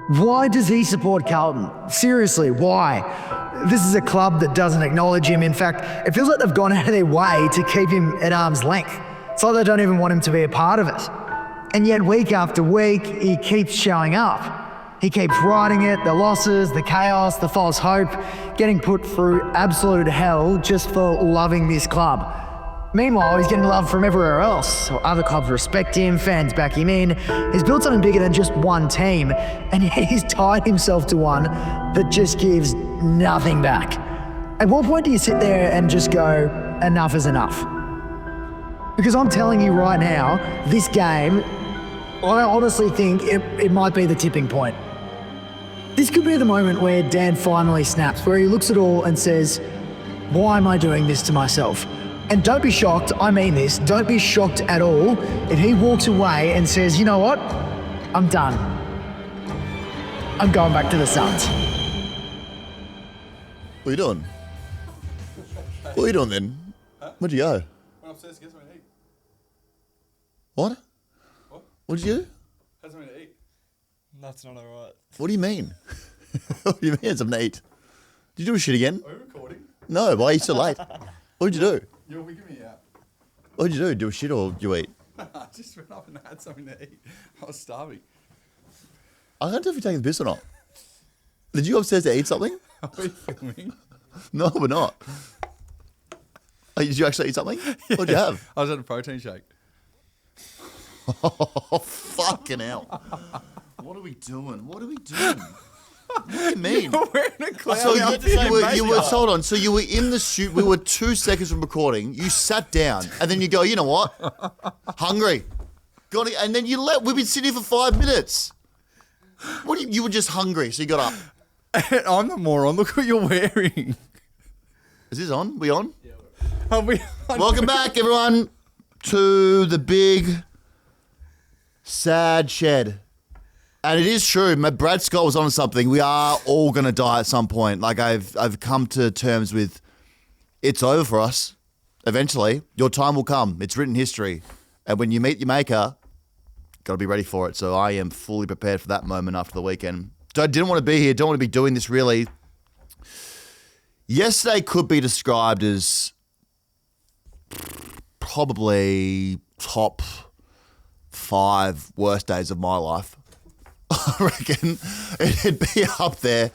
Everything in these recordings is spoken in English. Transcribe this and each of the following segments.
Why does he support Carlton? Seriously, why? This is a club that doesn't acknowledge him. In fact, it feels like they've gone out of their way to keep him at arm's length. It's like they don't even want him to be a part of it. And yet week after week, he keeps showing up. He keeps riding it, the losses, the chaos, the false hope, getting put through absolute hell just for loving this club. Meanwhile, he's getting love from everywhere else. So other clubs respect him, fans back him in. He's built something bigger than just one team, and he's tied himself to one that just gives nothing back. At what point do you sit there and just go, enough is enough? Because I'm telling you right now, this game, I honestly think it might be the tipping point. This could be the moment where Dan finally snaps, where he looks at all and says, why am I doing this to myself? And don't be shocked, I mean this, don't be shocked at all if he walks away and says, you know what, I'm done. I'm going back to the Suns. What are you doing? What are you doing then? Where'd you go? Went upstairs to get something to eat. What? What? What'd you do? Had something to eat. That's not alright. What do you mean? What do you mean something to eat? Did you do a shit again? Are we recording? No, why are you so late? What did you do? You're wigging me out. What did you do? Do a shit or you eat? I just went up and had something to eat. I was starving. I can't tell if you're taking the piss or not. Did you go upstairs to eat something? Are we filming? No, we're not. Oh, did you actually eat something? What did you have? I was at a protein shake. Oh, fucking hell. What are we doing? What are we doing? What do you mean? You're wearing a clown So outfit you and were makeup. hold on. So you were in the shoot. We were 2 seconds from recording. You sat down, and then you go, you know what? Hungry. And then you left. We've been sitting here for 5 minutes. What? You were just hungry, so you got up. And I'm the moron. Look what you're wearing. Is this on? We on? Are we Welcome back, everyone, to the big, sad shed. And it is true. Brad Scott was on something. We are all going to die at some point. Like I've come to terms with, it's over for us. Eventually, your time will come. It's written history. And when you meet your maker, got to be ready for it. So I am fully prepared for that moment after the weekend. So I didn't want to be here. Don't want to be doing this really. Yesterday could be described as probably top 5 worst days of my life. I reckon it'd be up there.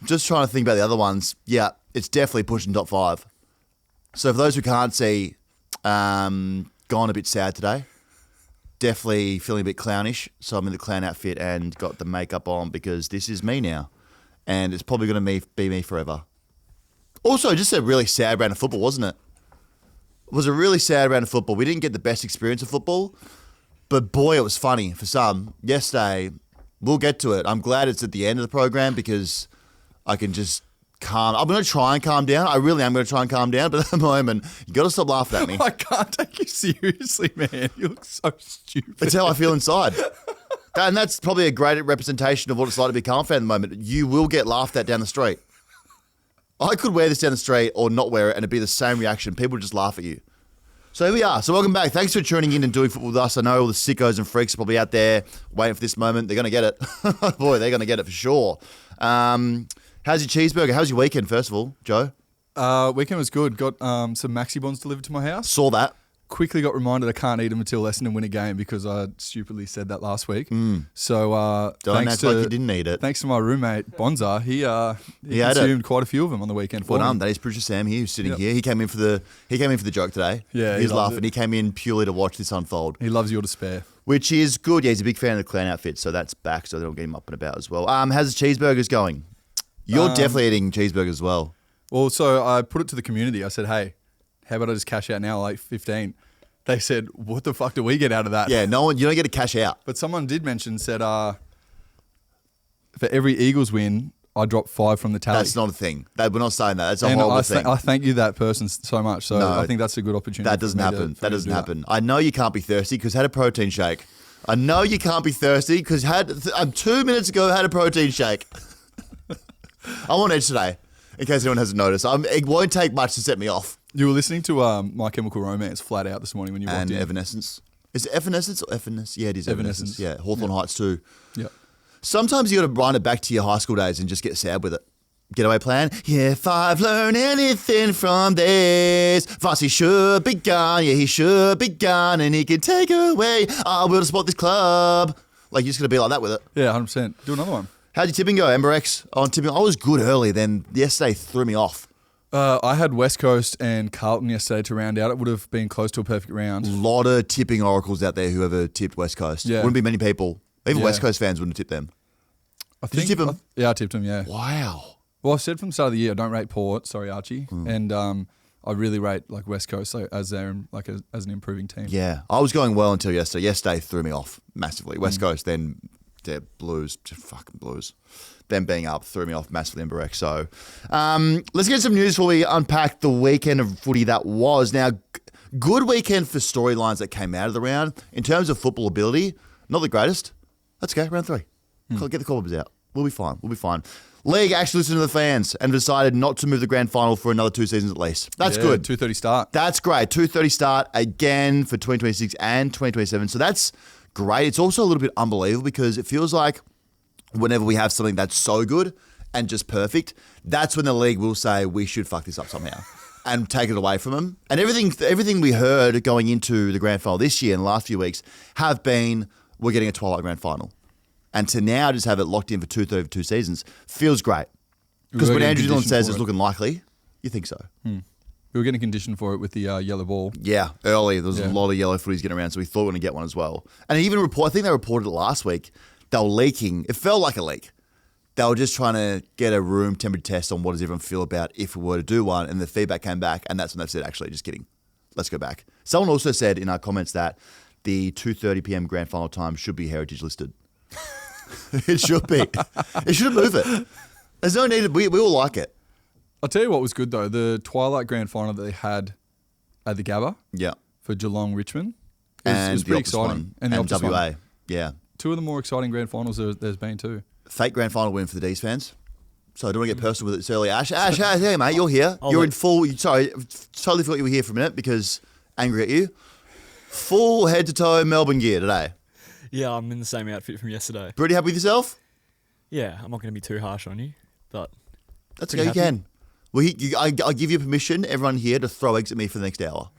Just trying to think about the other ones. Yeah, it's definitely pushing top 5. So for those who can't see, gone a bit sad today. Definitely feeling a bit clownish. So I'm in the clown outfit and got the makeup on because this is me now. And it's probably going to be me forever. Also, just a really sad round of football, wasn't it? It was a really sad round of football. We didn't get the best experience of football. But boy, it was funny for some. Yesterday, we'll get to it. I'm glad it's at the end of the program because I can just calm. I'm going to try and calm down. I really am going to try and calm down. But at the moment, you got to stop laughing at me. I can't take you seriously, man. You look so stupid. That's how I feel inside. And that's probably a great representation of what it's like to be a Carlton fan at the moment. You will get laughed at down the street. I could wear this down the street or not wear it and it'd be the same reaction. People would just laugh at you. So here we are. So welcome back. Thanks for tuning in and doing football with us. I know all the sickos and freaks are probably out there waiting for this moment. They're going to get it. Boy, they're going to get it for sure. How's your cheeseburger? How's your weekend, first of all, Joe? Weekend was good. Got some Maxi Bonds delivered to my house. Saw that. Quickly got reminded I can't eat them until Essendon win a game because I stupidly said that last week. So Don't act like you didn't eat it. Thanks to my roommate Bonza, he had consumed quite a few of them on the weekend for Well me. done. That is producer Sam here, who's sitting here. He came in for the joke today. Yeah, he's he loved laughing. it. He came in purely to watch this unfold. He loves your despair. Which is good. Yeah, he's a big fan of the clown outfit, so that's back. So they'll get him up and about as well. How's the cheeseburgers going? You're definitely eating cheeseburgers as well. Well, so I put it to the community. I said, hey, how about I just cash out now, like 15? They said, what the fuck do we get out of that? Yeah, no one. You don't get to cash out. But someone did mention, said, for every Eagles win, I drop 5 from the tally. That's not a thing. We're not saying that. That's a And horrible thing. I thank you, that person, so much. So No, I think that's a good opportunity. That doesn't for me to- happen. for That me to doesn't do happen. I know you can't be thirsty because had a protein shake. I know you can't be thirsty because 2 minutes ago had a protein shake. I'm on edge today, in case anyone hasn't noticed. It won't take much to set me off. You were listening to My Chemical Romance flat out this morning when you walked And in. Evanescence. Is it Evanescence or Evanescence? Yeah, it is Evanescence. Evanescence. Yeah, Hawthorne Heights too. Yeah. Sometimes you got to run it back to your high school days and just get sad with it. Getaway plan. Yeah, if I've learned anything from this, Vossi should be gone. Yeah, he should be gone, and he can take away. I will support this club. Like, you're just going to be like that with it. Yeah, 100%. Do another one. How'd your tipping go, Emberex? On tipping, I was good early, then yesterday threw me off. I had West Coast and Carlton yesterday to round out. It would have been close to a perfect round. A lot of tipping oracles out there who ever tipped West Coast. Yeah. Wouldn't be many people. Even Yeah. West Coast fans wouldn't have tipped them. Did you tip him? Yeah, I tipped him, yeah. Wow. Well, I've said from the start of the year, I don't rate Port. Sorry, Archie. And I really rate like West Coast as their as an improving team. Yeah, I was going well until yesterday. Yesterday threw me off massively. West Coast, then their Blues, just fucking Blues. Them being up threw me off massively in Berek. So let's get some news before we unpack the weekend of footy that was. Now, good weekend for storylines that came out of the round. In terms of football ability, not the greatest. Let's go, round 3. Get the call-ups out. We'll be fine. League actually listened to the fans and decided not to move the grand final for another 2 seasons at least. That's good. 2:30 start. That's great. 2:30 start again for 2026 and 2027. So that's great. It's also a little bit unbelievable because it feels like whenever we have something that's so good and just perfect, that's when the league will say we should fuck this up somehow and take it away from them. And everything we heard going into the grand final this year in the last few weeks have been we're getting a Twilight grand final. And to now just have it locked in for 2/3 of 2 seasons feels great. Because when Andrew Dillon says it's looking likely, you think so. We were getting conditioned for it with the yellow ball. Yeah, early. There was a lot of yellow footies getting around, so we thought we were going to get one as well. And even I think they reported it last week, they were leaking. It felt like a leak. They were just trying to get a room temperature test on what does everyone feel about if we were to do one, and the feedback came back, and that's when they said, actually, just kidding. Let's go back. Someone also said in our comments that the 2:30 p.m. grand final time should be heritage listed. It should be. It should move it. There's no need. We all like it. I'll tell you what was good though. The Twilight Grand Final that they had at the Gabba for Geelong Richmond. It was pretty exciting. And the Optus WA. One. Yeah. 2 of the more exciting grand finals there's been too. Fake grand final win for the D's fans. So I don't want to get personal with it this early. Ash, hey mate, you're here. You're in full. Sorry, totally forgot you were here for a minute because angry at you. Full head to toe Melbourne gear today. Yeah, I'm in the same outfit from yesterday. Pretty happy with yourself? Yeah, I'm not going to be too harsh on you, but that's okay. You can. Well, I give you permission, everyone here, to throw eggs at me for the next hour.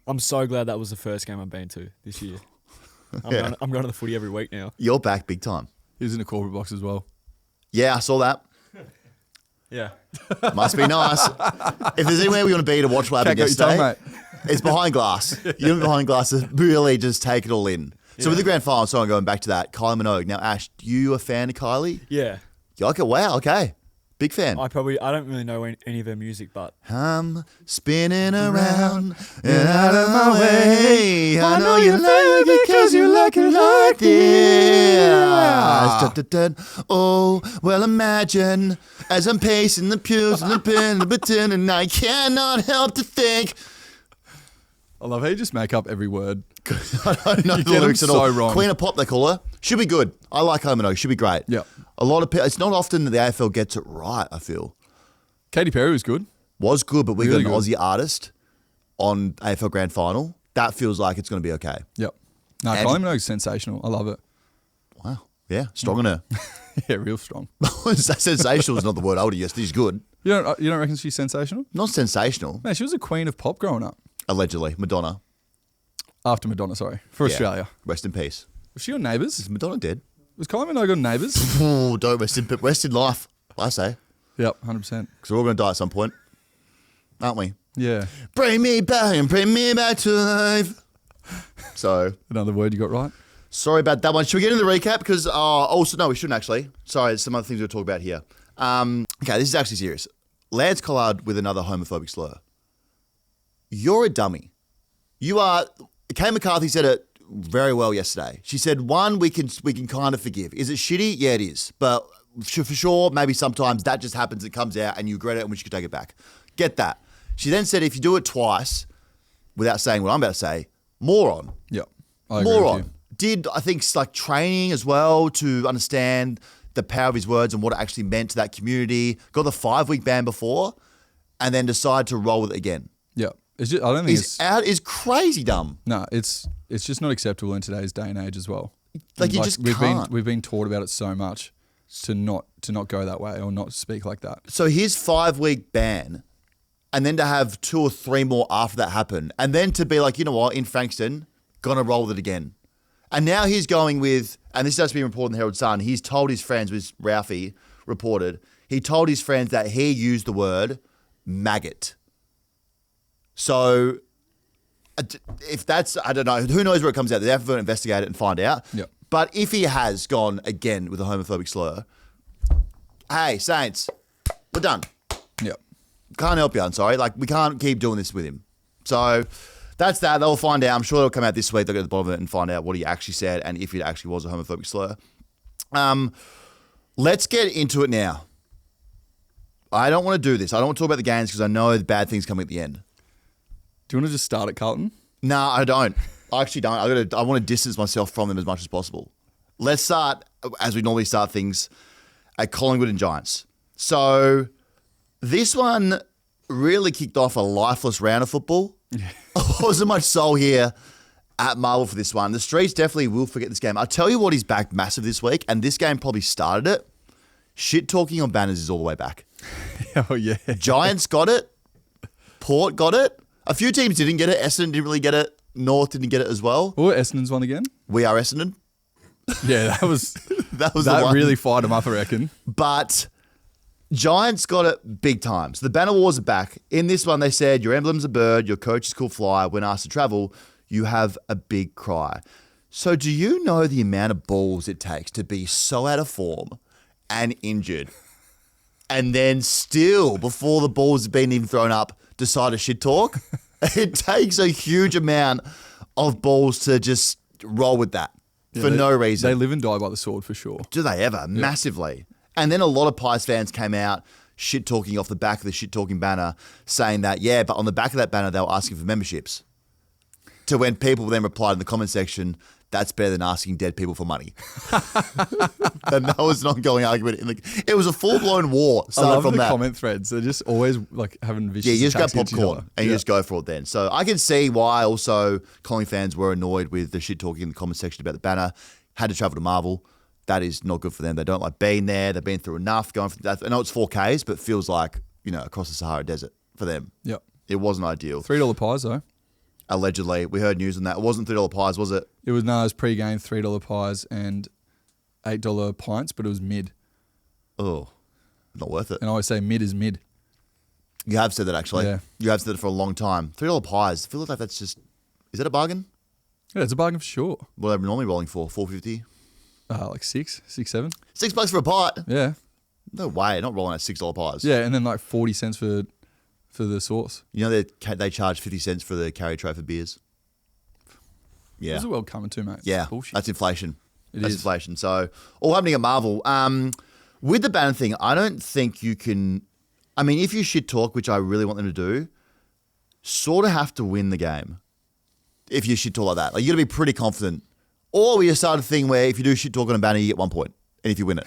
I'm so glad that was the first game I've been to this year. I'm going to the footy every week now. You're back big time. He was in a corporate box as well. Yeah, I saw that. Yeah. Must be nice. If there's anywhere we want to be to watch what happened yesterday, it's behind glass. You're behind glass to really just take it all in. So with the grand final, so I'm going back to that, Kylie Minogue. Now, Ash, you a fan of Kylie? Yeah. You like it? Wow, okay. Big fan. I don't really know any of her music, but I'm spinning around and out of my way. I know you like it because you like it like this. Oh, well, imagine as I'm pacing the pews and the pen and the button, and I cannot help to think. I love how you just make up every word. I don't know the lyrics at all. So wrong. Queen of Pop, they call her. Should be good. I like Kylie Minogue. Should be great. Yeah. A lot of people. It's not often that the AFL gets it right. I feel. Katy Perry was good. Was good, but we Really got an good. Aussie artist on AFL Grand Final. That feels like it's going to be okay. Yep. No, And- Kylie Minogue's sensational. I love it. Wow. Yeah. Strong on her. Yeah, real strong. Sensational is not the word I would have used. She's good. You don't reckon she's sensational? Not sensational. Man, she was a queen of pop growing up. Allegedly. Madonna. After Madonna, sorry. For Yeah. Australia. Rest in peace. Was she on Neighbours? Is Madonna dead? Was Kylie Minogue on Neighbours? Oh, don't rest in life, I say. Yep, 100%. Because we're all going to die at some point. Aren't we? Yeah. Bring me back to life. So, Another word you got right? sorry about that one. Should we get into the recap? Because, also, no, we shouldn't actually. Sorry, there's some other things we'll talk about here. Okay, this is actually serious. Lance Collard with another homophobic slur. You're a dummy. You are. Kay McCarthy said it very well yesterday. She said, one, we can kind of forgive. Is it shitty? Yeah, it is. But for sure, maybe sometimes that just happens. It comes out and you regret it and we should take it back. Get that. She then said, if you do it twice without saying what I'm about to say, moron. Yep. I agree with Moron. you. Did, I think, like training as well to understand the power of his words and what it actually meant to that community. Got the 5-week ban before and then decided to roll with it again. Yep. It's just, I don't think Is crazy dumb. No, it's just not acceptable in today's day and age as well. Like you just can't. We've been taught about it so much to not go that way or not speak like that. So his 5-week ban, and then to have 2 or 3 more after that happen, and then to be like, you know what, in Frankston, gonna roll with it again. And now he's going with, and this has been reported in the Herald Sun, he's told his friends, was Ralphie reported, he told his friends that he used the word maggot. So if that's, I don't know, who knows where it comes out. They have to investigate it and find out. Yep. But if he has gone again with a homophobic slur, hey, Saints, we're done. Yep. Can't help you, I'm sorry. Like, we can't keep doing this with him. So that's that. They'll find out. I'm sure it'll come out this week. They'll get to the bottom of it and find out what he actually said and if it actually was a homophobic slur. Let's get into it now. I don't want to do this. I don't want to talk about the games because I know the bad things coming at the end. Do you want to just start at Carlton? No, I don't. I actually don't. I want to distance myself from them as much as possible. Let's start, as we normally start things, at Collingwood and Giants. So this one really kicked off a lifeless round of football. There wasn't much soul here at Marvel for this one. The streets definitely will forget this game. I'll tell you what is back massive this week, and this game probably started it. Shit talking on banners is all the way back. Oh, yeah. Giants got it. Port got it. A few teams didn't get it. Essendon didn't really get it. North didn't get it as well. What Essendon's one again? We are Essendon. Yeah, that was That was the that one. really fired them up, I reckon. But Giants got it big time. So the banner wars are back. In this one, they said, your emblem's a bird, your coach is called fly. When asked to travel, you have a big cry. So do you know the amount of balls it takes to be so out of form and injured and then still, before the balls have been even thrown up, decide to shit talk? It takes a huge amount of balls to just roll with that for no reason. They live and die by the sword for sure. Do they ever? Massively. And then a lot of Pies fans came out shit talking off the back of the shit talking banner saying that, yeah, but on the back of that banner, they were asking for memberships. To when people then replied in the comment section, that's better than asking dead people for money. And that was an ongoing argument. It was a full-blown war I started love from the that. comment threads. They're just always like having vicious Yeah, you just go attacks against each popcorn other. and you just go for it then. So I can see why also Collingwood fans were annoyed with the shit talking in the comment section about the banner. Had to travel to Marvel. That is not good for them. They don't like being there. They've been through enough. Going for that. I know it's 4Ks, but it feels like, across the Sahara Desert for them. Yep. It wasn't ideal. $3 pies though. Allegedly. We heard news on that. It wasn't $3 pies, was it? It was pre-game $3 pies and $8 pints, but it was mid. Oh, not worth it. And I always say mid is mid. You have said that actually. Yeah. You have said it for a long time. $3 pies. I feel like that's just, is that a bargain? Yeah, it's a bargain for sure. What are they normally rolling for? $4.50? Like $6, $7. $6 for a pie? Yeah. No way. Not rolling at $6 pies. Yeah, and then like 40 cents for the sauce. You know they charge 50 cents for the carry tray for beers? Yeah. Those are well coming too, mate. Yeah. Bullshit. That's inflation. That's is. inflation. So all happening at Marvel. With the banner thing, I don't think you can, I mean, if you shit talk, which I really want them to do, sort of have to win the game. If you shit talk like that. Like, you got to be pretty confident. Or we just start a thing where if you do shit talk on a banner, you get 1 point. And if you win it.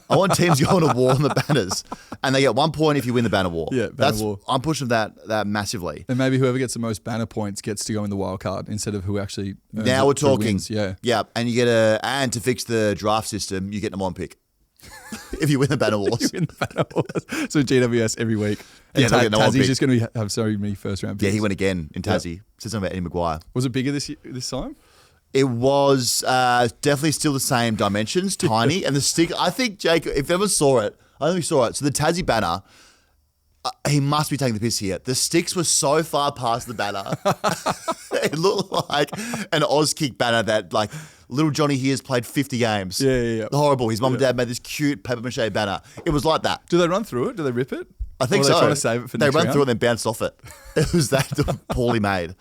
I want teams going to war on the banners. And they get 1 point if you win the banner war. Yeah, banner war. I'm pushing that massively. And maybe whoever gets the most banner points gets to go in the wild card instead of who actually earns Now it we're through talking. wins. Yeah. Yeah. And you get and to fix the draft system, you get number 1 pick. If you win the banner wars. You win the banner wars. So GWS every week. And Yeah, they'll get no one Tassie's pick. just going to have so many first round picks. Yeah, he went again in Tassie. Said something about Eddie Maguire. Was it bigger this time? It was definitely still the same dimensions, tiny. And the stick, I think, Jake, if you ever saw it, I think we saw it. So the Tassie banner, he must be taking the piss here. The sticks were so far past the banner. It looked like an Oz kick banner that, like, little Johnny here's played 50 games. Yeah. Horrible. His mum and dad made this cute paper mache banner. It was like that. Do they run through it? Do they rip it? I think or are so. They trying to save it for They next ran round? through it and then bounced off it. It was that poorly made.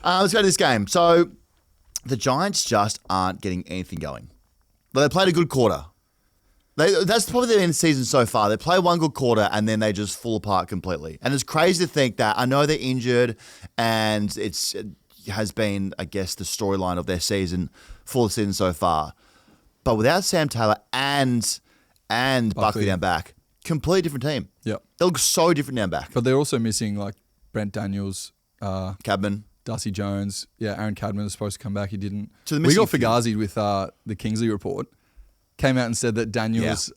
Let's go to this game. So the Giants just aren't getting anything going. But they played a good quarter. That's probably the end of the season so far. They play one good quarter and then they just fall apart completely. And it's crazy to think that. I know they're injured and it has been, I guess, the storyline of their season for the season so far. But without Sam Taylor and Buckley down back, completely different team. Yep. They look so different down back. But they're also missing like Brent Daniels, Cabman. Darcy Jones. Yeah, Aaron Cadman was supposed to come back. He didn't. So the We got missing few- Fugazi with the Kingsley report. Came out and said that Daniels,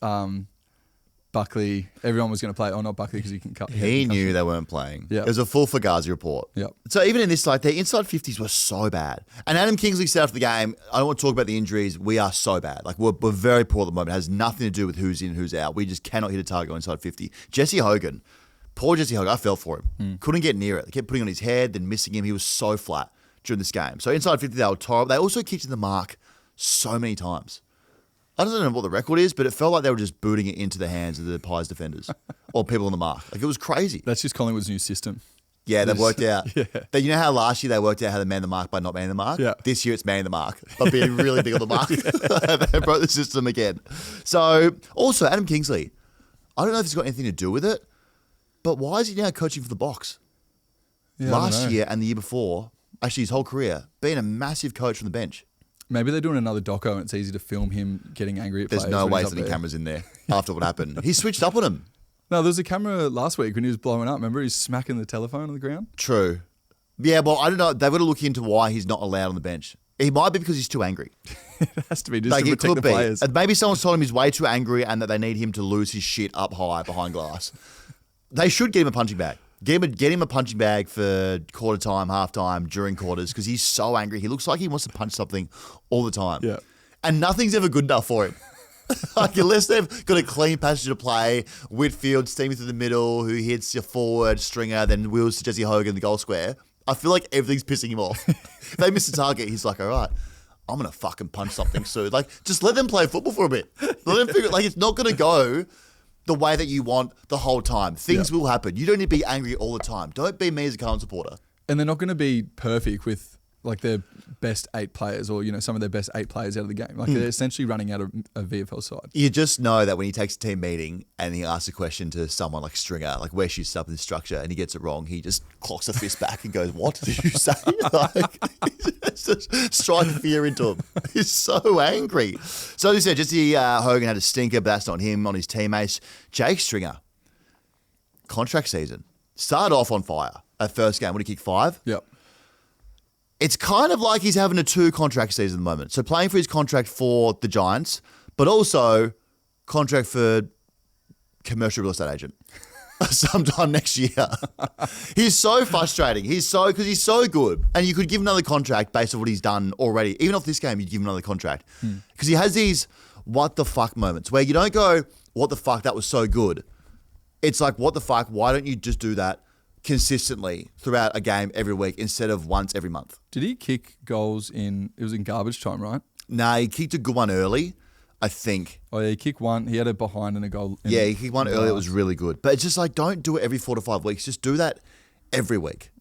Buckley, everyone was going to play. Oh, not Buckley because he can cut. He knew they weren't playing. Yeah. It was a full Fugazi report. Yep. So even in this, like, their inside 50s were so bad. And Adam Kingsley said after the game, I don't want to talk about the injuries. We are so bad. Like, we're very poor at the moment. It has nothing to do with who's in, who's out. We just cannot hit a target on inside 50. Jesse Hogan, poor Jesse Hogan, I fell for him. Couldn't get near it. They kept putting on his head, then missing him. He was so flat during this game. So inside 50, they were terrible. They also kicked in the mark so many times. I don't know what the record is, but it felt like they were just booting it into the hands of the Pies defenders or people on the mark. Like, it was crazy. That's just Collingwood's new system. Yeah, they've worked out. Yeah. You know how last year they worked out how to man the mark by not manning the mark? Yeah. This year it's manning the mark, but being really big on the mark. They broke the system again. So, also, Adam Kingsley, I don't know if it's got anything to do with it, but why is he now coaching for the Box? Yeah, I don't Last know. year and the year before, actually his whole career, being a massive coach from the bench. Maybe they're doing another doco and it's easy to film him getting angry at There's players. no when way he's up sending there. cameras in there after what happened. He switched up on him. No, there was a camera last week when he was blowing up. Remember, he's smacking the telephone on the ground. True. Yeah, well, I don't know. They've got to look into why he's not allowed on the bench. He might be because he's too angry. It has to be just Like, to it protect could the be. players. And maybe someone's told him he's way too angry and that they need him to lose his shit up high behind glass. They should get him a punching bag. Get him a punching bag for quarter time, half time, during quarters, because he's so angry. He looks like he wants to punch something all the time. Yeah. And nothing's ever good enough for him. Like, unless they've got a clean passage to play, Whitfield steaming through the middle, who hits your forward, Stringer, then wheels to Jesse Hogan, the goal square. I feel like everything's pissing him off. If they miss the target, he's like, all right, I'm going to fucking punch something soon. Like, just let them play football for a bit. Let them figure, like, it's not going to go the way that you want the whole time. Things will happen. You don't need to be angry all the time. Don't be me as a Carlton supporter. And they're not going to be perfect with like their best 8 players or, some of their best 8 players out of the game. Like they're essentially running out of a VFL side. You just know that when he takes a team meeting and he asks a question to someone like Stringer, like where she's up in the structure, and he gets it wrong, he just clocks a fist back and goes, "What did you say?" Like, just strike fear into him. He's so angry. So as you said, Jesse Hogan had a stinker, but that's not him, on his teammates. Jake Stringer, contract season, started off on fire at first game. What did he kick 5? Yep. It's kind of like he's having a 2 contract season at the moment. So playing for his contract for the Giants, but also contract for commercial real estate agent sometime next year. He's so frustrating. Because he's so good. And you could give another contract based on what he's done already. Even off this game, you'd give him another contract. Because he has these what the fuck moments where you don't go, what the fuck, that was so good. It's like, what the fuck, why don't you just do that consistently throughout a game every week instead of once every month? Did he kick goals it was in garbage time, right? Nah, he kicked a good one early, I think. Oh, yeah, he kicked one. He had a behind and a goal. Yeah, he kicked one early. It was really good. But it's just like, don't do it every 4 to 5 weeks. Just do that every week.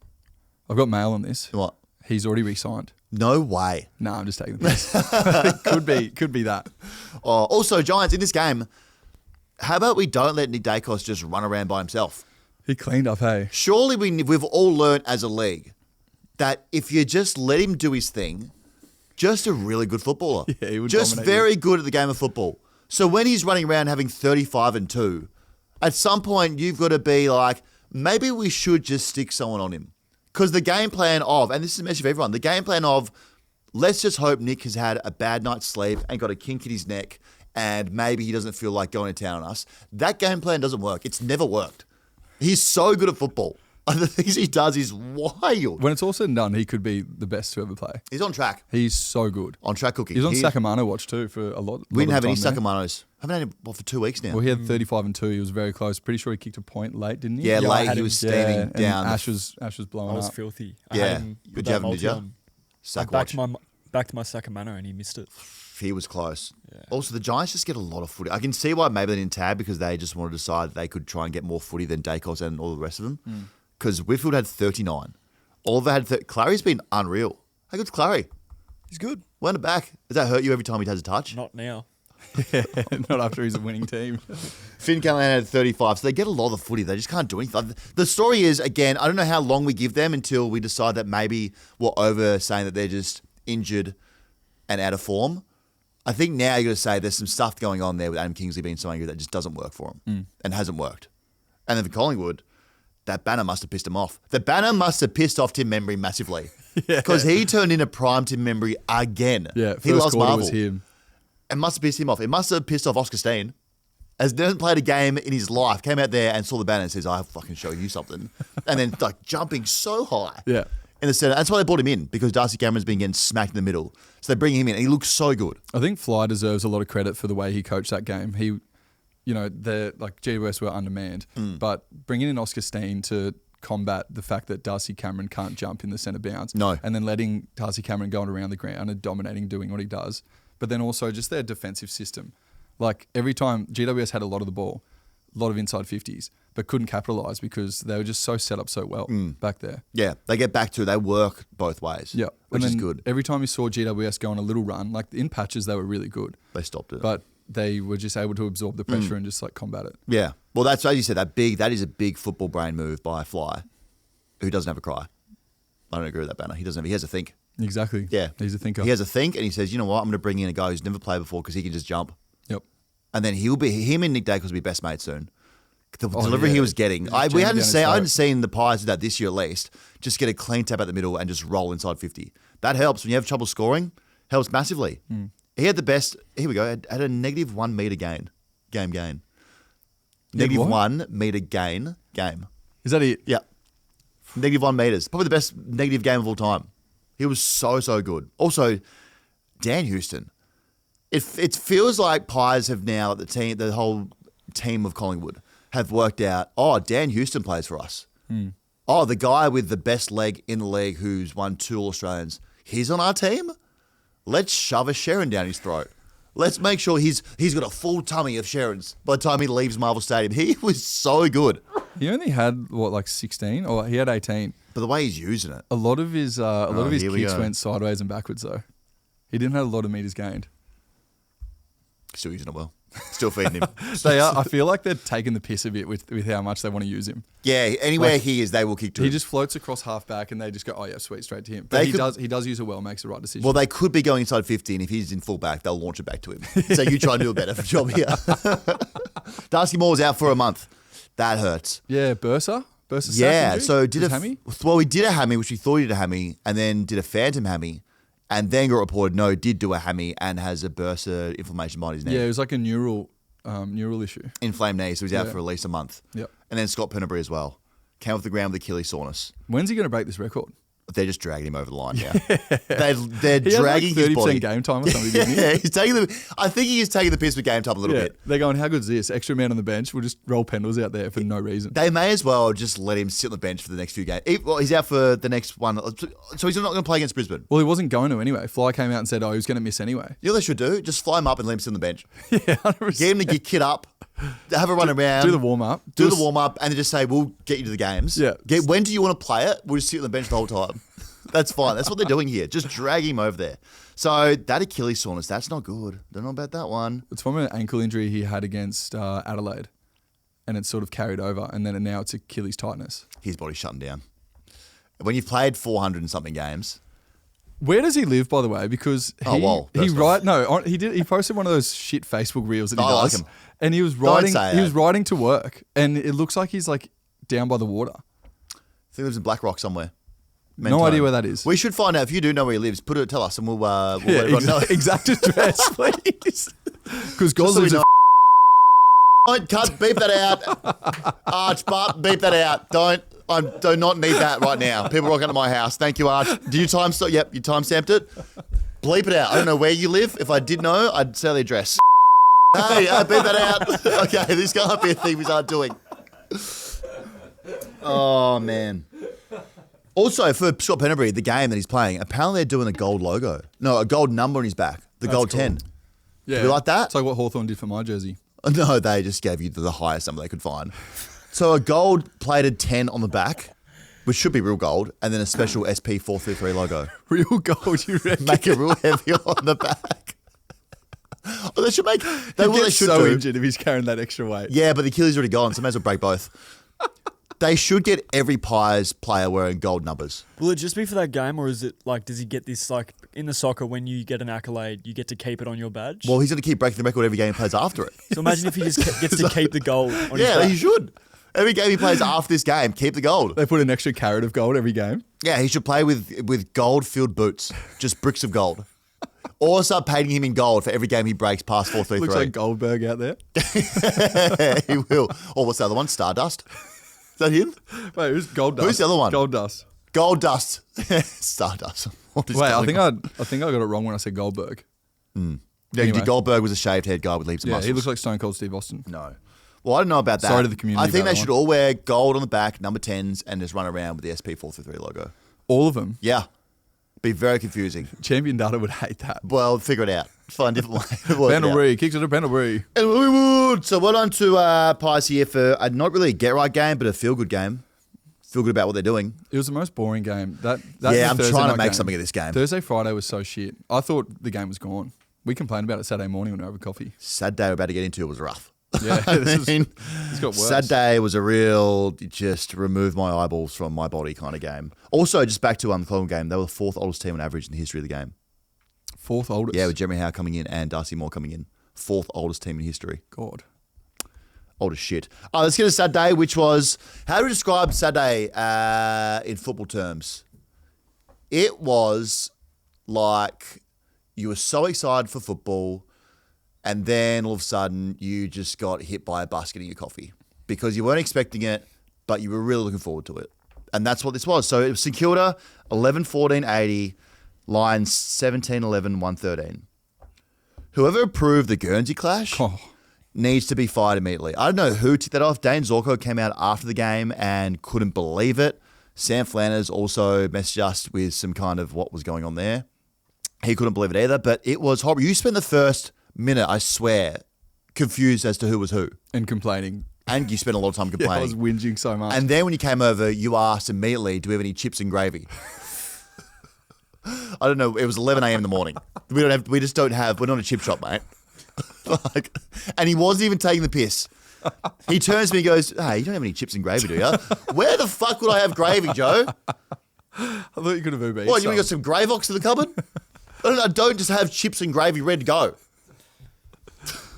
I've got mail on this. What? He's already re-signed. No way. Nah, I'm just taking the piss. Could be that. Oh, also, Giants, in this game, how about we don't let Nick Dacos just run around by himself? He cleaned up, hey. Surely we've all learned as a league that if you just let him do his thing, just a really good footballer. Yeah, he would just dominate very good at the game of football. So when he's running around having 35 and 2, at some point you've got to be like, maybe we should just stick someone on him. Because the game plan of, and this is a message for everyone, the game plan of, let's just hope Nick has had a bad night's sleep and got a kink in his neck and maybe he doesn't feel like going to town on us. That game plan doesn't work. It's never worked. He's so good at football. The things he does is wild. When it's all said and done, he could be the best to ever play. He's on track. He's so good. On track cooking. He was on Sacramento watch too for a lot. We didn't have any time there. Sacramentos. Haven't had him for 2 weeks now. Well, he had 35 and 2. He was very close. Pretty sure he kicked a point late, didn't he? Yeah, Yeah, I late. had He him- was Yeah, steaming and down. Ash was I blowing was up. filthy. Yeah. I had him Did with you have that him, did you? multi on. Sack Back watch. to my Sacramento and he missed it. He was close. Yeah. Also, the Giants just get a lot of footy. I can see why maybe they didn't tab because they just wanted to decide they could try and get more footy than Dacos and all the rest of them. Because Whitfield had 39. Oliver had Clary's been unreal. How good's Clary? He's good. Went it back. Does that hurt you every time he has a touch? Not now. Not after he's a winning team. Finn Callahan had 35, so they get a lot of the footy. They just can't do anything. The story is, again, I don't know how long we give them until we decide that maybe we're over saying that they're just injured and out of form. I think now you got to say there's some stuff going on there with Adam Kingsley being so angry that just doesn't work for him and hasn't worked. And then for Collingwood, that banner must have pissed him off. The banner must have pissed off Tim Membry massively. because he turned into prime team memory again. Yeah, he first loves quarter Marvel. was him. It must have pissed him off. It must have pissed off Oscar Steen. Has never played a game in his life, came out there and saw the banner and says, "I'll fucking show you something," and then like jumping so high. Yeah. In the centre. That's why they brought him in, because Darcy Cameron's been getting smacked in the middle. So they bring him in and he looks so good. I think Fly deserves a lot of credit for the way he coached that game. He, you know, the like GWS were undermanned, but bringing in Oscar Steen to combat the fact that Darcy Cameron can't jump in the centre bounce, and then letting Darcy Cameron going around the ground and dominating, doing what he does, but then also just their defensive system. Like every time GWS had a lot of the ball, a lot of inside 50s, but couldn't capitalise because they were just so set up so well back there. Yeah, they get back to, they work both ways, Yeah, which and is then good. Every time you saw GWS go on a little run, like in patches, they were really good. They stopped it. But they were just able to absorb the pressure and just like combat it. Yeah. Well, that's, as you said, that is a big football brain move by Fly, who doesn't have a cry. I don't agree with that banner. He has a think. Exactly. Yeah. He's a thinker. He has a think and he says, you know what, I'm going to bring in a guy who's never played before because he can just jump. Yep. And then him and Nick Dacos will be best mates soon. The delivery yeah. he was getting. Just I jamming hadn't down his throat. seen the Pies do that this year at least. Just get a clean tap at the middle and just roll inside 50. That helps when you have trouble scoring. Helps massively. He had the best, here we go, had a negative 1 metre game gain. Negative what? 1 metre game. Is that it? Yeah. Negative 1 metres. Probably the best negative game of all time. He was so good. Also, Dan Houston. It feels like Pies have now, the whole team of Collingwood, have worked out, Dan Houston plays for us. Oh, the guy with the best leg in the league who's won 2 All-Australians, he's on our team? Let's shove a Sharon down his throat. Let's make sure he's got a full tummy of Sharons by the time he leaves Marvel Stadium. He was so good. He only had, 16? Or he had 18. But the way he's using it. A lot of his here we kicks go. went sideways and backwards though. He didn't have a lot of metres gained. Still using it well. Still feeding him. They are. I feel like they're taking the piss a bit with how much they want to use him. Yeah, anywhere Like, he is, they will kick to He him. just floats across half back and they just go, oh yeah, sweet, straight to him. But he does use it well, makes the right decision. Well, they could be going inside 50, and if he's in full back, they'll launch it back to him. So you try and do a better job here. Darcy Moore's out for a month. That hurts. yeah, Bursa? Yeah, so did a hammy? Well, we did a hammy, which we thought he did a hammy, and then did a phantom hammy, and then got reported, did do a hammy and has a bursa inflammation behind his knee. Yeah, it was like a neural issue. Inflamed knee, so he's out Yeah. for at least a month. Yep. And then Scott Pennebury as well. Came off the ground with Achilles soreness. When's he going to break this record? They're just dragging him over the line now. They're He had dragging like 30% his body. game time or something, didn't he? Yeah, he's taking I think he is taking the piss with game time a little Yeah, bit. they're going, how good's this? Extra man on the bench. We'll just roll pendles out there for no reason. They may as well just let him sit on the bench for the next few games. Well, he's out for the next one. So he's not going to play against Brisbane. Well, he wasn't going to anyway. Fly came out and said, he was going to miss anyway. You know what they should do? Just fly him up and let him sit on the bench. Yeah, 100%. Get him to get kit up, have a run around. Do the warm-up. Do the warm-up and then just say, we'll get you to the games. Yeah. When do you want to play it? We'll just sit on the bench the whole time. That's fine. That's what they're doing here. Just drag him over there. So that Achilles soreness, that's not good. Don't know about that one. It's from an ankle injury he had against Adelaide. And it's sort of carried over. And then now it's Achilles tightness. His body's shutting down. When you've played 400 and something games, Where does he live, by the way? Because he he posted one of those shit Facebook reels that he I like does, him. and he was riding to work, and it looks like he's like down by the water. I think he lives in Black Rock somewhere. No idea where that is. We should find out. If you do know where he lives, tell us and we'll let everyone know. Exact address, please. Because God so we lives know. Don't cut, beep that out. Arch, but beep that out. I do not need that right now. People rock into my house. Thank you, Arch. Did you timestamp? Yep, you timestamped it. Bleep it out. I don't know where you live. If I did know, I'd say the address. Hey, beep that out. Okay, this can't be a thing we start doing. Oh, man. Also, for Scott Pennebury, the game that he's playing, apparently they're doing a gold logo. No, a gold number on his back. The gold cool. 10. Yeah, You like that? It's like what Hawthorn did for my jersey. No, they just gave you the highest number they could find. So a gold-plated 10 on the back, which should be real gold, and then a special SP433 logo. Real gold, you reckon? Make it real heavy on the back. Oh, they should make... He What they gets should so do... injured if he's carrying that extra weight. Yeah, but the Achilles already gone, so may as well break both. They should get every Pies player wearing gold numbers. Will it just be for that game, or is it like, does he get this, like, in the soccer, when you get an accolade, you get to keep it on your badge? Well, he's going to keep breaking the record every game he plays after it. So imagine if he just gets to keep the gold on his Yeah, back. he should. Every game he plays after this game, keep the gold. They put an extra carat of gold every game. Yeah, he should play with gold-filled boots, just bricks of gold. Or start painting him in gold for every game he breaks past 4-3-3. Looks like Goldberg out there. He will. Or what's the other one? Stardust? Is that him? Wait, who's Gold Dust? Who's the other one? Gold Dust. Gold Dust. Stardust. What is Wait, I going on? think I got it wrong when I said Goldberg. Yeah, Anyway. Goldberg was a shaved head guy with leaves of Yeah, muscles. he looks like Stone Cold Steve Austin. No. Well, I don't know about that. Sorry to the community I think about they that should one. all wear gold on the back, number 10s, and just run around with the SP433 logo. All of them. Yeah. Be very confusing. Champion Data would hate that. Well, figure it out. Find a different way to work it out. Pendlebury, kicks it to Pendlebury. And we would. So well on to Pies here for not really a get-right game, but a feel-good game. Feel good about what they're doing. It was the most boring game. That Yeah, the I'm Thursday trying to night make game. something of this game. Thursday, Friday was so shit. I thought the game was gone. We complained about it Saturday morning when we were having coffee. Saturday we're about to get into was rough. Yeah, this got worse. Saturday was a real just remove my eyeballs from my body kind of game. Also, just back to the Cologne game, they were the fourth oldest team on average in the history of the game. Fourth oldest. Yeah, with Jeremy Howe coming in and Darcy Moore coming in. Fourth oldest team in history. God. Old as shit. Let's get to Saturday, which was, how do we describe Saturday in football terms? It was like you were so excited for football and then all of a sudden you just got hit by a bus getting your coffee because you weren't expecting it, but you were really looking forward to it. And that's what this was. So it was St Kilda, 11-14-80, Lions 17-11-113. Whoever approved the Guernsey clash needs to be fired immediately. I don't know who tipped that off. Dane Zorko came out after the game and couldn't believe it. Sam Flanners also messaged us with some kind of what was going on there. He couldn't believe it either, but it was horrible. You spent the first minute, I swear, confused as to who was who. And complaining. And you spent a lot of time Yeah, I complaining. was whinging so much. And then when you came over, you asked immediately, do we have any chips and gravy? I don't know. It was 11 a.m. in the morning. We're not a chip shop, mate. And he wasn't even taking the piss. He turns to me and goes, hey, you don't have any chips and gravy, do you? Where the fuck would I have gravy, Joe? I thought you could have Uber Eats What, you some. got some Gravox in the cupboard? I don't just have chips and gravy ready to go.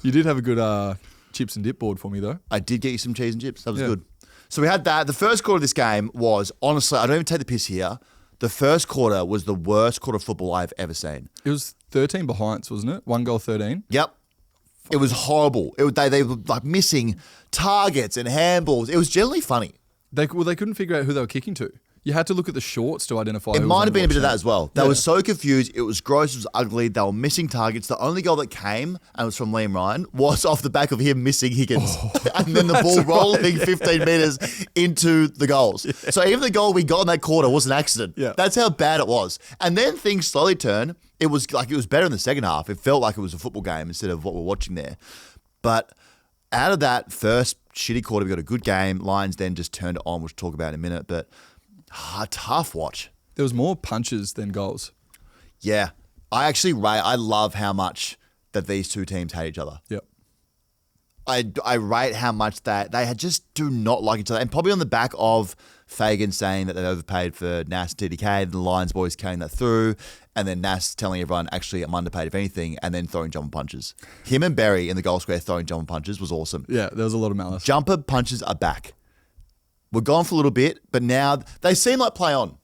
You did have a good chips and dip board for me, though. I did get you some cheese and chips. That was Yeah. good. So we had that. The first quarter of this game was, honestly, I don't even take the piss here. The first quarter was the worst quarter of football I've ever seen. It was 13 behinds, wasn't it? 1 goal, 13. Yep. It was horrible. They were like missing targets and handballs. It was generally funny. They couldn't figure out who they were kicking to. You had to look at the shorts to identify. It who was might on have been the a bit of watch that as well. They Yeah. were so confused. It was gross. It was ugly. They were missing targets. The only goal that came, and it was from Liam Ryan, was off the back of him missing Higgins. And then the ball rolling 15 metres into the goals. Yeah. So even the goal we got in that quarter was an accident. Yeah. That's how bad it was. And then things slowly turned. It was better in the second half. It felt like it was a football game instead of what we're watching there. But out of that first shitty quarter, we got a good game. Lions then just turned it on, which we'll talk about in a minute. But tough watch. There was more punches than goals. Yeah. I love how much that these two teams hate each other. Yep. I rate how much that they just do not like each other. And probably on the back of Fagan saying that they overpaid for Nas and TDK, the Lions boys carrying that through, and then Nas telling everyone, actually, I'm underpaid if anything, and then throwing jumper punches. Him and Berry in the goal square throwing jumper punches was awesome. Yeah, there was a lot of malice. Jumper punches are back. We're gone for a little bit, but now they seem like play on.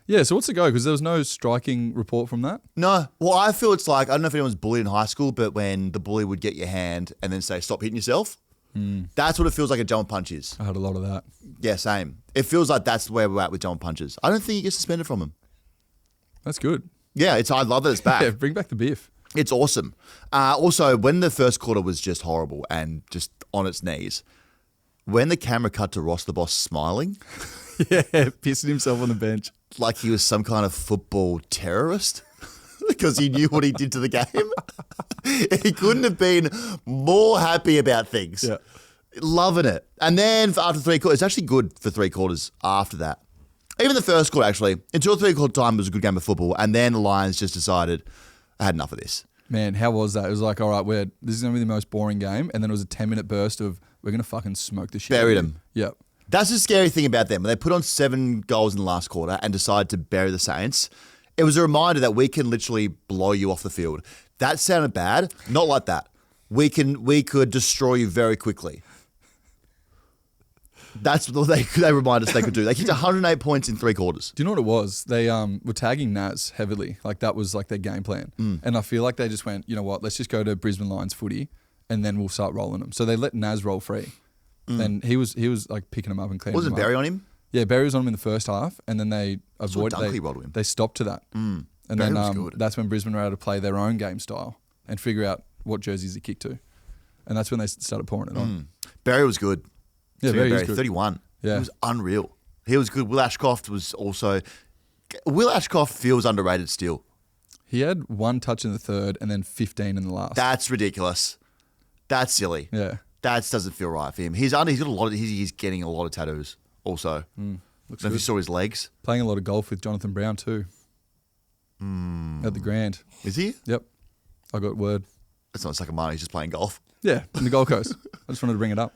Yeah, so what's the go? Because there was no striking report from that. No. Well, I feel it's like, I don't know if anyone's bullied in high school, but when the bully would get your hand and then say, stop hitting yourself, that's what it feels like a jump punch is. I had a lot of that. Yeah, same. It feels like that's where we're at with jump punches. I don't think you get suspended from them. That's good. Yeah, I love that it's back. Yeah, bring back the biff. It's awesome. Also, when the first quarter was just horrible and just on its knees, when the camera cut to Ross the Boss smiling, Yeah, pissing himself on the bench. like he was some kind of football terrorist because he knew what he did to the game. He couldn't have been more happy about things. Yeah. Loving it. And then after 3 quarters, it's actually good for 3 quarters after that. Even the first quarter, actually, until 3 quarter time was a good game of football. And then the Lions just decided, I had enough of this. Man, how was that? It was like, all right, this is going to be the most boring game. And then it was a 10-minute burst of, we're going to fucking smoke the shit. Buried out of you. them. Yep. That's the scary thing about them. When they put on 7 goals in the last quarter and decided to bury the Saints, it was a reminder that we can literally blow you off the field. That sounded bad. Not like that. We could destroy you very quickly. That's what they remind us they could do. They kicked 108 points in 3 quarters. Do you know what it was? They were tagging Naz heavily. Like that was like their game plan. And I feel like they just went, you know what? Let's just go to Brisbane Lions footy, and then we'll start rolling them. So they let Naz roll free. And he was like picking him up and cleaning Wasn't him Barry up. on him? Yeah, Barry was on him in the first half, and then they saw Dunkley rolled avoided. him. They stopped to that, and Barry then was good. that's when Brisbane were able to play their own game style and figure out what jerseys to kick to, and that's when they started pouring it on. Barry was good. Yeah, Barry Barry was good. 31. Yeah. He was unreal. He was good. Will Ashcroft was also... Will Ashcroft feels underrated still. He had 1 touch in the third, and then 15 in the last. That's ridiculous. That's silly. yeah, That doesn't feel right for him. He's got a lot of... He's getting a lot of tattoos also. looks If you good. saw his legs. Playing a lot of golf with Jonathan Brown too. At the Grand. Is he? Yep, I got word. It's not Sacramento. He's just playing golf. Yeah, in the Gold Coast. I just wanted to bring it up.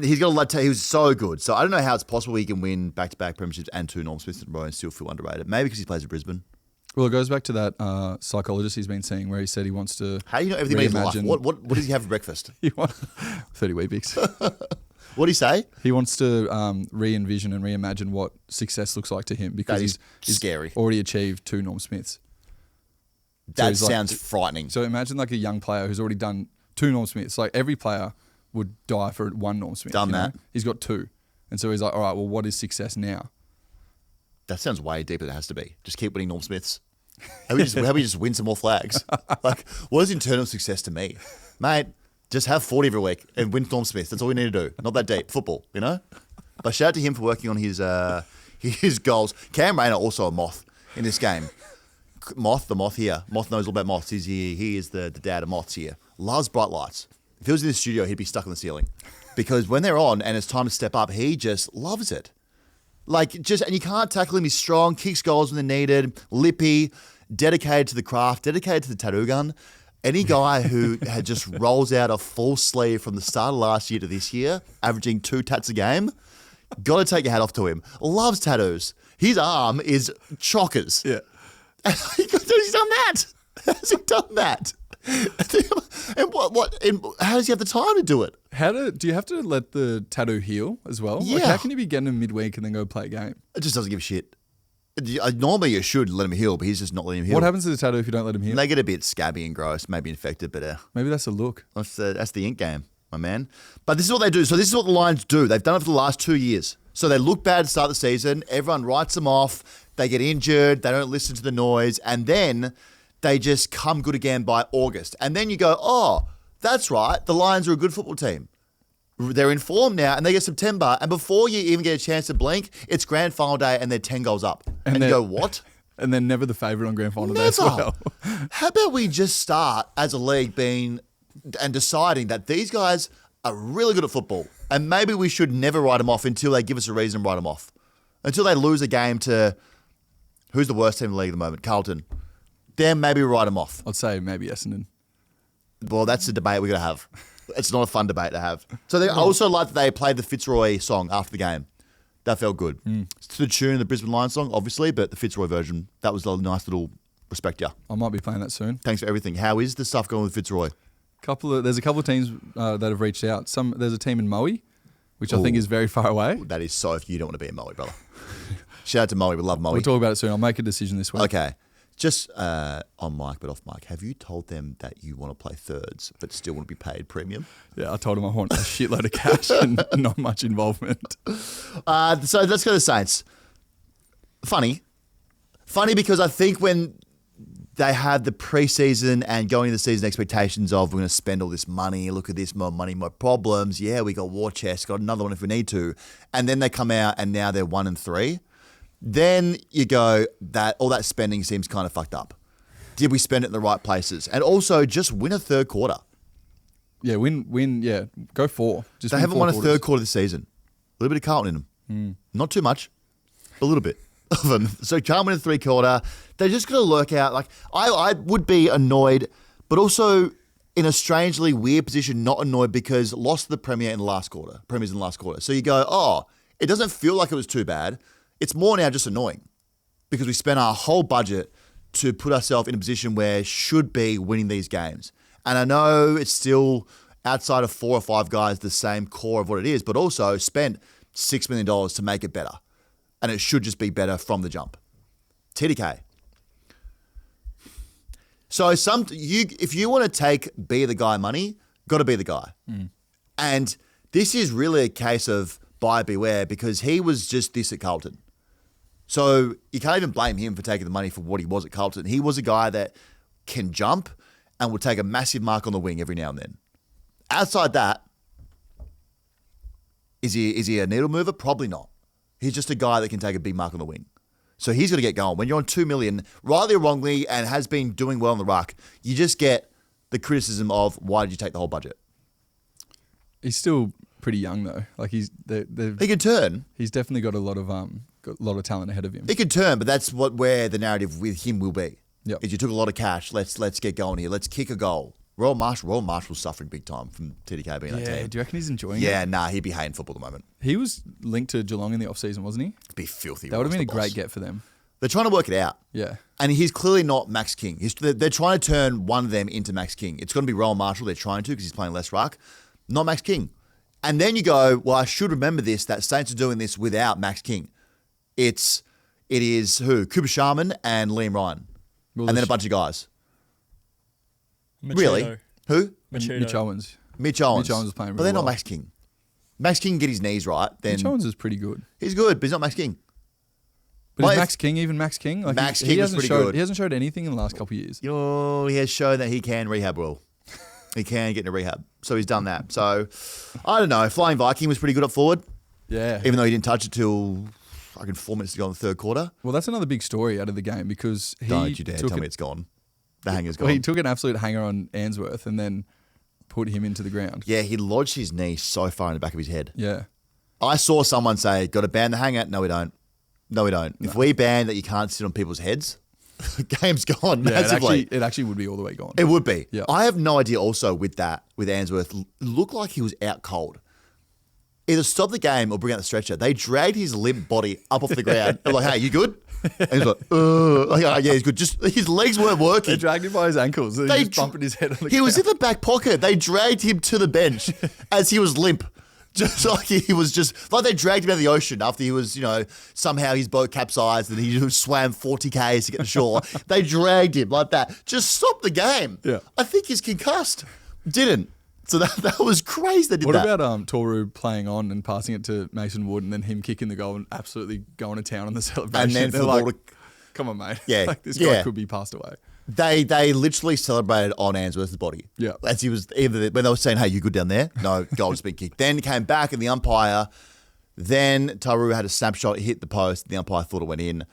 He's got a lot. He was so good. So I don't know how it's possible he can win back-to-back premierships and 2 Norm Smiths in a row and still feel underrated. Maybe because he plays at Brisbane. Well, it goes back to that psychologist he's been seeing, where he said he wants to. How do you know everything about his life? reimagine- What does he have for breakfast? He wants 30 Weet-Bix. What do you say? He wants to re-envision and reimagine what success looks like to him because That is he's scary. already achieved 2 Norm Smiths. That he's like- sounds frightening. So imagine like a young player who's already done 2 Norm Smiths. Like every player would die for 1 Norm Smith. Done you know? that. He's got 2. And so he's like, all right, well, what is success now? That sounds way deeper than it has to be. Just keep winning Norm Smiths. How about we just win some more flags? Like, what is internal success to me? Mate, just have 40 every week and win Norm Smiths. That's all we need to do. Not that deep. Football, you know? But shout out to him for working on his goals. Cam Rayner also a moth in this game. The moth here. Moth knows all about moths. He is the dad of moths here. Loves bright lights. If he was in the studio, he'd be stuck on the ceiling. Because when they're on and it's time to step up, he just loves it. And you can't tackle him. He's strong, kicks goals when they're needed, lippy, dedicated to the craft, dedicated to the tattoo gun. Any guy who had just rolls out a full sleeve from the start of last year to this year, averaging 2 tats a game, got to take your hat off to him. Loves tattoos. His arm is chockers. Yeah. He's done that. Has he done that? And how does he have the time to do it? Do you have to let the tattoo heal as well? Like, Yeah. how can you be getting him midweek and then go play a game? It just doesn't give a shit. Normally you should let him heal, but he's just not letting him heal. What happens to the tattoo if you don't let him heal? They get a bit scabby and gross, maybe infected, but Maybe that's a look. that's the ink game, my man. But this is what they do. So this is what the Lions do. They've done it for the last 2 years. So they look bad to start the season. Everyone writes them off. They get injured. They don't listen to the noise. And then they just come good again by August. And then you go, oh, that's right. The Lions are a good football team. They're in form now, and they get September. And before you even get a chance to blink, it's grand final day, and they're 10 goals up. And you they're- go, what? And then never the favourite on grand final day as Never. well. How about we just start as a league deciding that these guys are really good at football, and maybe we should never write them off until they give us a reason to write them off. Until they lose a game to who's the worst team in the league at the moment? Carlton. Then maybe we write them off. I'd say maybe Essendon. Well, that's a debate we're going to have. It's not a fun debate to have. So they also like that they played the Fitzroy song after the game. That felt good. It's to the tune of the Brisbane Lions song, obviously, but the Fitzroy version, that was a nice little respect ya. I might be playing that soon. Thanks for everything. How is the stuff going with Fitzroy? There's a couple of teams that have reached out. There's a team in Maui, which I think is very far away. That is so if you don't want to be a Maui, brother. Shout out to Maui. We love Maui. We'll talk about it soon. I'll make a decision this week. Okay. Just on mic, but off mic. Have you told them that you want to play thirds, but still want to be paid premium? Yeah, I told him I want a shitload of cash and not much involvement. So let's go to the Saints. Funny because I think when they had the preseason and going into the season expectations of we're going to spend all this money, look at this, more money, more problems. Yeah, we got war chest, got another one if we need to. And then they come out and now they're 1-3. Then you go, that all that spending seems kind of fucked up. Did we spend it in the right places? And also just win a third quarter. Yeah, win. Yeah, go 4. Just They win haven't 4 won a quarters. third quarter this season. A little bit of Carlton in them. Not too much, a little bit of them. So can't win a 3 quarter. They're just going to lurk out. Like I would be annoyed, but also in a strangely weird position, not annoyed because lost to the Premiers in the last quarter. So you go, oh, it doesn't feel like it was too bad. It's more now just annoying because we spent our whole budget to put ourselves in a position where should be winning these games. And I know it's still outside of 4 or 5 guys, the same core of what it is, but also spent $6 million to make it better. And it should just be better from the jump. TDK. So if you want to be the guy money, got to be the guy. And this is really a case of buyer beware because he was just this at Carlton. So you can't even blame him for taking the money for what he was at Carlton. He was a guy that can jump and will take a massive mark on the wing every now and then. Outside that, is he a needle mover? Probably not. He's just a guy that can take a big mark on the wing. So he's going to get going. When you're on $2 million, rightly or wrongly, and has been doing well on the ruck, you just get the criticism of why did you take the whole budget? He's still pretty young though. Like he can turn. He's definitely got a lot of talent ahead of him. He can turn, but that's where the narrative with him will be. Yep. Is you took a lot of cash. Let's get going here. Let's kick a goal. Royal Marshall's suffering big time from TDK being that team. Do you reckon he's enjoying it? Yeah, nah, he'd be hating football at the moment. He was linked to Geelong in the off-season, wasn't he? It'd be filthy. That would have been a great get for them. They're trying to work it out. Yeah. And he's clearly not Max King. They're trying to turn one of them into Max King. It's going to be Royal Marshall. They're trying to because he's playing less ruck. Not Max King. And then you go, well, I should remember this, that Saints are doing this without Max King. It is who? Cooper Sharman and Liam Ryan. Well, and then a bunch of guys. Machado. Really? Who? Machado. Mitch Owens. Mitch Owens. Mitch Owens was playing But really they're not well. Max King. Max King can get his knees right. Then Mitch Owens is pretty good. he's good, but he's not Max King. But Well, is if- Max King even Max King? Like Max he King was hasn't pretty showed, good. He hasn't showed anything in the last couple of years. He has shown that he can rehab well. He can get into rehab. So he's done that. So, I don't know. Flying Viking was pretty good up forward, Yeah. even though he didn't touch it till fucking 4 minutes to go in the third quarter. Well, that's another big story out of the game because he Don't you dare took tell me it- it's gone. The hanger's gone. Well, he took an absolute hanger on Ainsworth and then put him into the ground. Yeah, he lodged his knee so far in the back of his head. Yeah. I saw someone say, got to ban the hanger? No, we don't. No, we don't. If we ban that you can't sit on people's heads, game's gone Yeah, massively. it actually would be all the way gone. It would be. Yeah. I have no idea also with Ainsworth, looked like he was out cold. Either stop the game or bring out the stretcher. They dragged his limp body up off the ground. They're like, hey, you good? And he's like, like, oh, yeah, he's good. Just his legs weren't working. They dragged him by his ankles. They They just bumping his head on the He was in ground. the back pocket. They dragged him to the bench as he was limp. Just like he was just, like they dragged him out of the ocean after he was, somehow his boat capsized and he swam 40 Ks to get to shore. They dragged him like that. Just stop the game. Yeah. I think he's concussed. Didn't. So that was crazy they did What that. about Toru playing on and passing it to Mason Wood and then him kicking the goal and absolutely going to town on the celebration? And then for They're the like, ball to- come on, mate. Yeah, Like, this yeah. guy could be passed away. They literally celebrated on Ainsworth's body. Yeah. As he was, either when they were saying, hey, you good down there? No, goal has been kicked. Then came back and the umpire, then Tauru had a snapshot, it hit the post, the umpire thought it went in.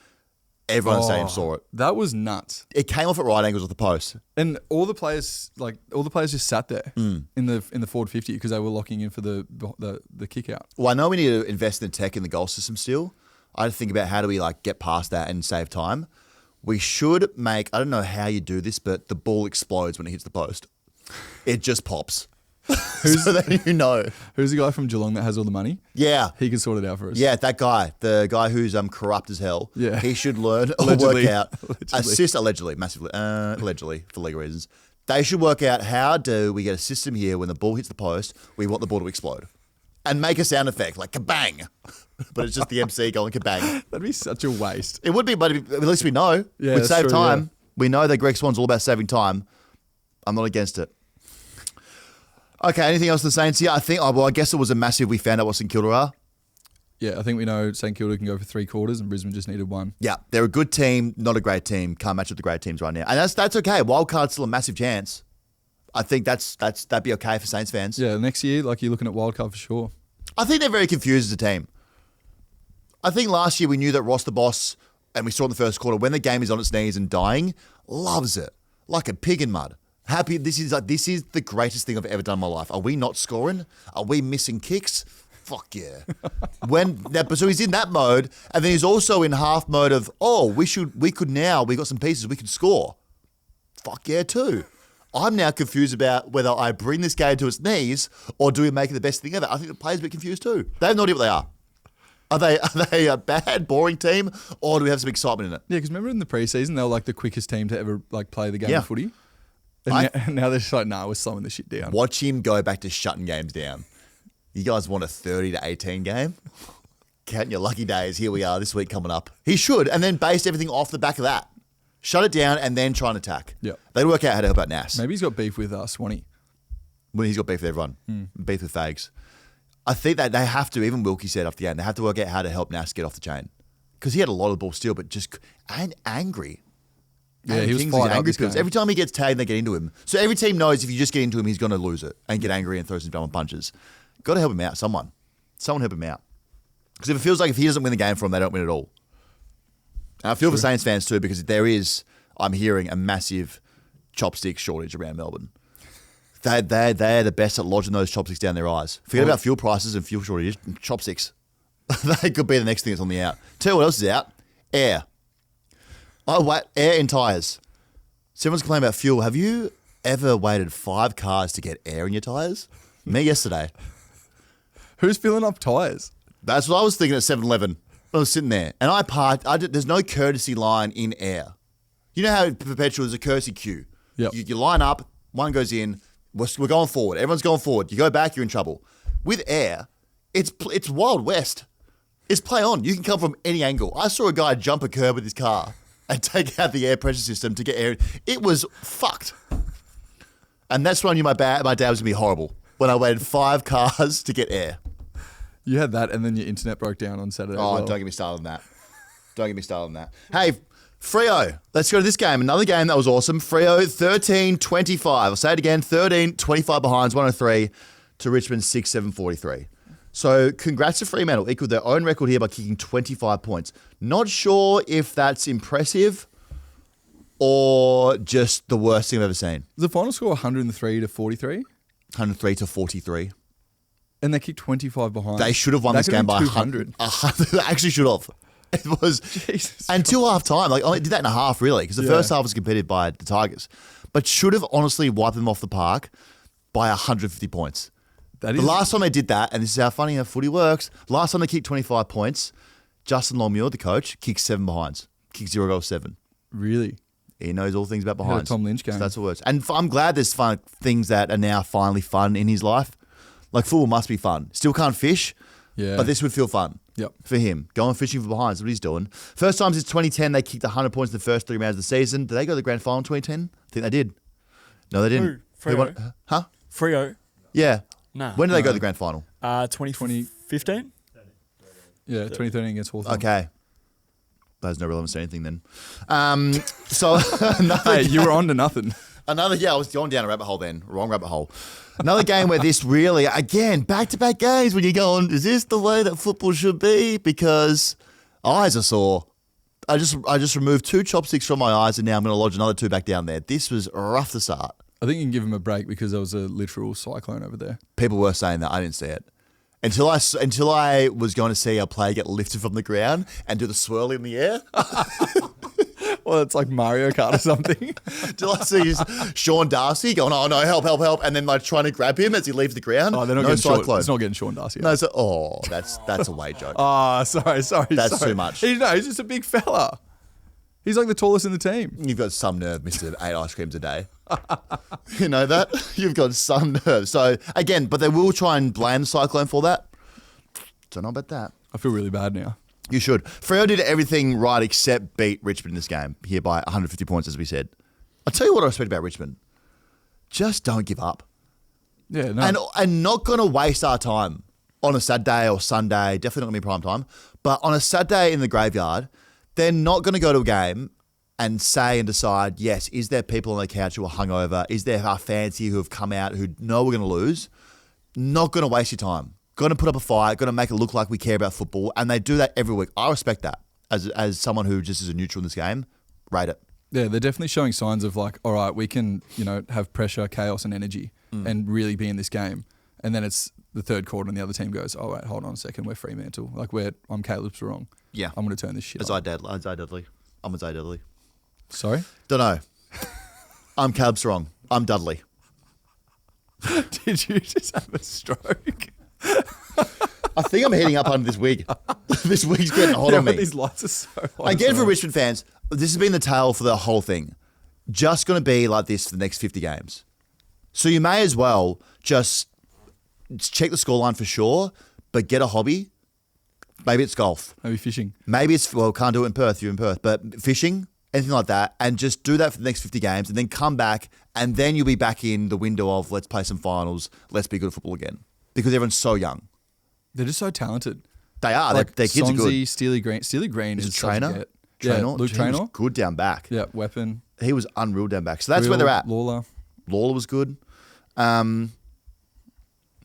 Everyone in the stadium saw it. That was nuts. It came off at right angles with the post. And all the players just sat there in the forward 50 because they were locking in for the kick out. Well, I know we need to invest in tech in the goal system still. I had to think about how do we get past that and save time. We should make, I don't know how you do this, but the ball explodes when it hits the post. It just pops. So then you know. Who's the guy from Geelong that has all the money? Yeah. He can sort it out for us. Yeah, that guy, the guy who's corrupt as hell. Yeah. He should learn or Allegedly. work out. Allegedly. Massively, allegedly, for legal reasons. They should work out how do we get a system here when the ball hits the post, we want the ball to explode. And make a sound effect like kabang. But it's just the MC going kabang. That'd be such a waste. It would be, but at least we know. Yeah, We'd that's save true, time. yeah. We know that Greg Swan's all about saving time. I'm not against it. Okay, anything else to the Saints here? I guess it was a massive, we found out what St Kilda are. Yeah, I think we know St Kilda can go for 3 quarters and Brisbane just needed 1. Yeah, they're a good team, not a great team. Can't match up the great teams right now. And that's okay. Wildcard's still a massive chance. I think that'd be okay for Saints fans. Yeah, next year, you're looking at wildcard for sure. I think they're very confused as a team. I think last year we knew that Ross the boss, and we saw in the first quarter, when the game is on its knees and dying, loves it. Like a pig in mud. Happy, this is the greatest thing I've ever done in my life. Are we not scoring? Are we missing kicks? Fuck yeah. So he's in that mode, and then he's also in half mode of, we got some pieces, we could score. Fuck yeah too. I'm now confused about whether I bring this game to its knees or do we make it the best thing ever. I think the players are a bit confused too. They have no idea what they are. Are they a bad, boring team, or do we have some excitement in it? Yeah, because remember in the preseason, they were the quickest team to ever play the game Yeah. of footy. And now they're just we're slowing the shit down. Watch him go back to shutting games down. You guys want a 30 to 18 game? Count your lucky days. Here we are this week coming up. He should, and then base everything off the back of that. Shut it down and then try and attack. Yep. They'd work out how to help out Nas. Maybe he's got beef with Swanee. When he's got beef with everyone. Beef with Fags. I think that they have to, even Wilkie said after the game, they have to work out how to help Nas get off the chain. Because he had a lot of the ball still, but just angry. Yeah, he was Kingsley's fired up angry this because game. every time he gets tagged, they get into him. So every team knows if you just get into him, he's going to lose it and get angry and throw some dumb punches. Got to help him out, someone. Someone help him out. Because if it feels like if he doesn't win the game for them, they don't win at all. And I feel for Saints fans too, because there is, I'm hearing, a massive chopstick shortage around Melbourne. They're the best at lodging those chopsticks down their eyes. Forget about fuel prices and fuel shortages. Chopsticks. They could be the next thing that's on the out. Tell you what else is out. Air. Oh, wait. Air in tyres. So everyone's complaining about fuel. Have you ever waited 5 cars to get air in your tyres? Me yesterday. Who's filling up tyres? That's what I was thinking at 7-Eleven. I was sitting there. And I parked. There's no courtesy line in air. You know how Perpetual is a courtesy queue? Yep. You line up. One goes in. We're going forward. Everyone's going forward. You go back, you're in trouble. With air, it's Wild West. It's play on. You can come from any angle. I saw a guy jump a curb with his car and take out the air pressure system to get air. It was fucked. And that's when I knew my dad was going to be horrible. When I waited 5 cars to get air. You had that, and then your internet broke down on Saturday. Oh, as well. don't get me started on that. Don't get me started on that. Hey, Freo, let's go to this game. Another game that was awesome. Freo 13-25. I'll say it again, 13-25 behinds, 103 to Richmond 6-7-43. So congrats to Fremantle. Equaled their own record here by kicking 25 points. Not sure if that's impressive or just the worst thing I've ever seen. Was the final score 103 to 43? 103 to 43. And they kicked 25 behind. They should have won this game by 200. 100. They actually should have. It was Jesus until half time. Like, I did that in a half, really, because the first half was completed by the Tigers, but should have honestly wiped them off the park by 150 points. That The is last time they did that, and this is how funny how footy works, last time they kicked 25 points, Justin Longmuir, the coach, kicked 7 behinds. Kicked 0 goals 7. really. He knows all things about Had a behinds. Tom Lynch game. So that's what works. And I'm glad there's fun things that are now finally fun in his life. Like, football must be fun. Still can't fish, Yeah. but this would feel fun. Yep. For him. Going fishing for behinds, that's what he's doing. First time since 2010, they kicked 100 points in the first 3 rounds of the season. Did they go to the grand final in 2010? I think they did. No, they didn't. Who? Who Freo? won- Huh? Freo. Yeah. Nah. When did they go to the grand final? 2015? Yeah, 2013 against Hawthorn. Okay. That has no relevance to anything then. So Hey, you were on to nothing. I was going down a rabbit hole then. Wrong rabbit hole. Another game where this really, again, back-to-back games when you're going, is this the way that football should be? Because eyes are sore. I just removed 2 chopsticks from my eyes and now I'm going to lodge another 2 back down there. This was rough to start. I think you can give him a break because there was a literal cyclone over there. People were saying that. I didn't see it. Until I was going to see a player get lifted from the ground and do the swirl in the air. Well, it's like Mario Kart or something. Till I see Sean Darcy going, oh no, help, and then like trying to grab him as he leaves the ground. Oh, they're not no getting Sean. cyclone. It's not getting Sean Darcy. No, that's a way joke. Ah, sorry. That's too much. He's just a big fella. He's like the tallest in the team. You've got some nerve, Mr. 8 ice creams a day. You know that? You've got some nerve. So again, but they will try and blame the cyclone for that. Don't know about that. I feel really bad now. You should. Freo did everything right except beat Richmond in this game here by 150 points, as we said. I'll tell you what I respect about Richmond. Just don't give up. Yeah, no. And not going to waste our time on a Saturday or Sunday. Definitely not going to be prime time. But on a Saturday in the graveyard, they're not going to go to a game and say and decide, yes, is there people on the couch who are hungover? Is there our fans here who have come out who know we're going to lose? Not going to waste your time. Going to put up a fight, going to make it look like we care about football, and they do that every week. I respect that as someone who just is a neutral in this game. Rate it. Yeah, they're definitely showing signs of like, all right, we can, have pressure, chaos, and energy, and really be in this game. And then it's the third quarter, and the other team goes, "Oh wait, hold on a second, we're Fremantle. Like I'm Caleb's wrong. Yeah, I'm going to turn this shit. Isaiah Dudley. I'm Isaiah Dudley. Sorry, don't know. I'm Caleb's wrong. I'm Dudley. Did you just have a stroke? I think I'm heading up under this wig. This wig's getting hot on me. These lights are so hot. Again, for Richmond fans, this has been the tale for the whole thing. Just going to be like this for the next 50 games. So you may as well just check the scoreline for sure, but get a hobby. Maybe it's golf. Maybe fishing. Maybe it's, well, can't do it in Perth. You're in Perth. But fishing, anything like that, and just do that for the next 50 games and then come back and then you'll be back in the window of let's play some finals, let's be good at football again. Because everyone's so young. They're just so talented. They are. Like Their kids are good. Sonzy, Steely Green. Steely Green is a trainer. Such a get. Trainer. Yeah, Luke He Trainer. was good down back. Yeah, Weapon. He was unreal down back. So that's Real, where they're at. Lawler. Lawler was good. Hold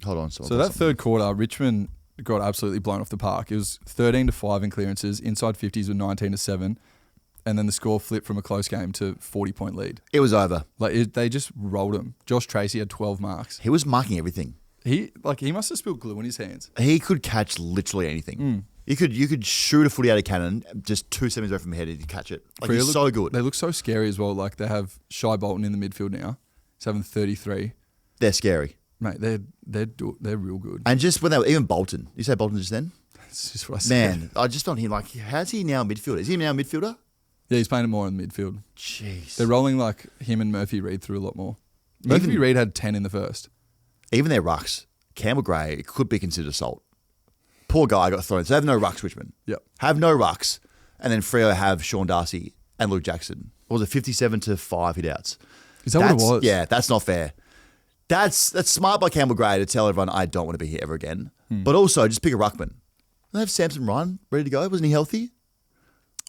on. So that third quarter, Richmond got absolutely blown off the park. It was 13-5 in clearances. Inside 50s were 19-7. And then the score flipped from a close game to 40-point lead. It was over. They just rolled him. Josh Tracy had 12 marks. He was marking everything. He must have spilled glue in his hands. He could catch literally anything. You could shoot a footy out of cannon just 2 centimeters away from the head and he'd catch it. Like, he's so good. They look so scary as well. Like, they have Shai Bolton in the midfield now. He's having 33. They're scary. Mate, they're real good. And just when they were, even Bolton. You say Bolton just then? That's just what I said. Man, I just don't hear like, how's he now a midfielder? Is he now a midfielder? Yeah, he's playing it more in the midfield. Jeez. They're rolling like him and Murphy Reid through a lot more. Murphy Reid had 10 in the first. Even their rucks, Campbell Gray could be considered assault. Poor guy got thrown. So they have no rucks, Richmond. Yep. Have no rucks. And then Freo have Sean Darcy and Luke Jackson. What was it, 57-5 hit-outs? Is that what it was? Yeah, that's not fair. That's smart by Campbell Gray to tell everyone, I don't want to be here ever again. But also, just pick a ruckman. They have Samson Ryan ready to go. Wasn't he healthy?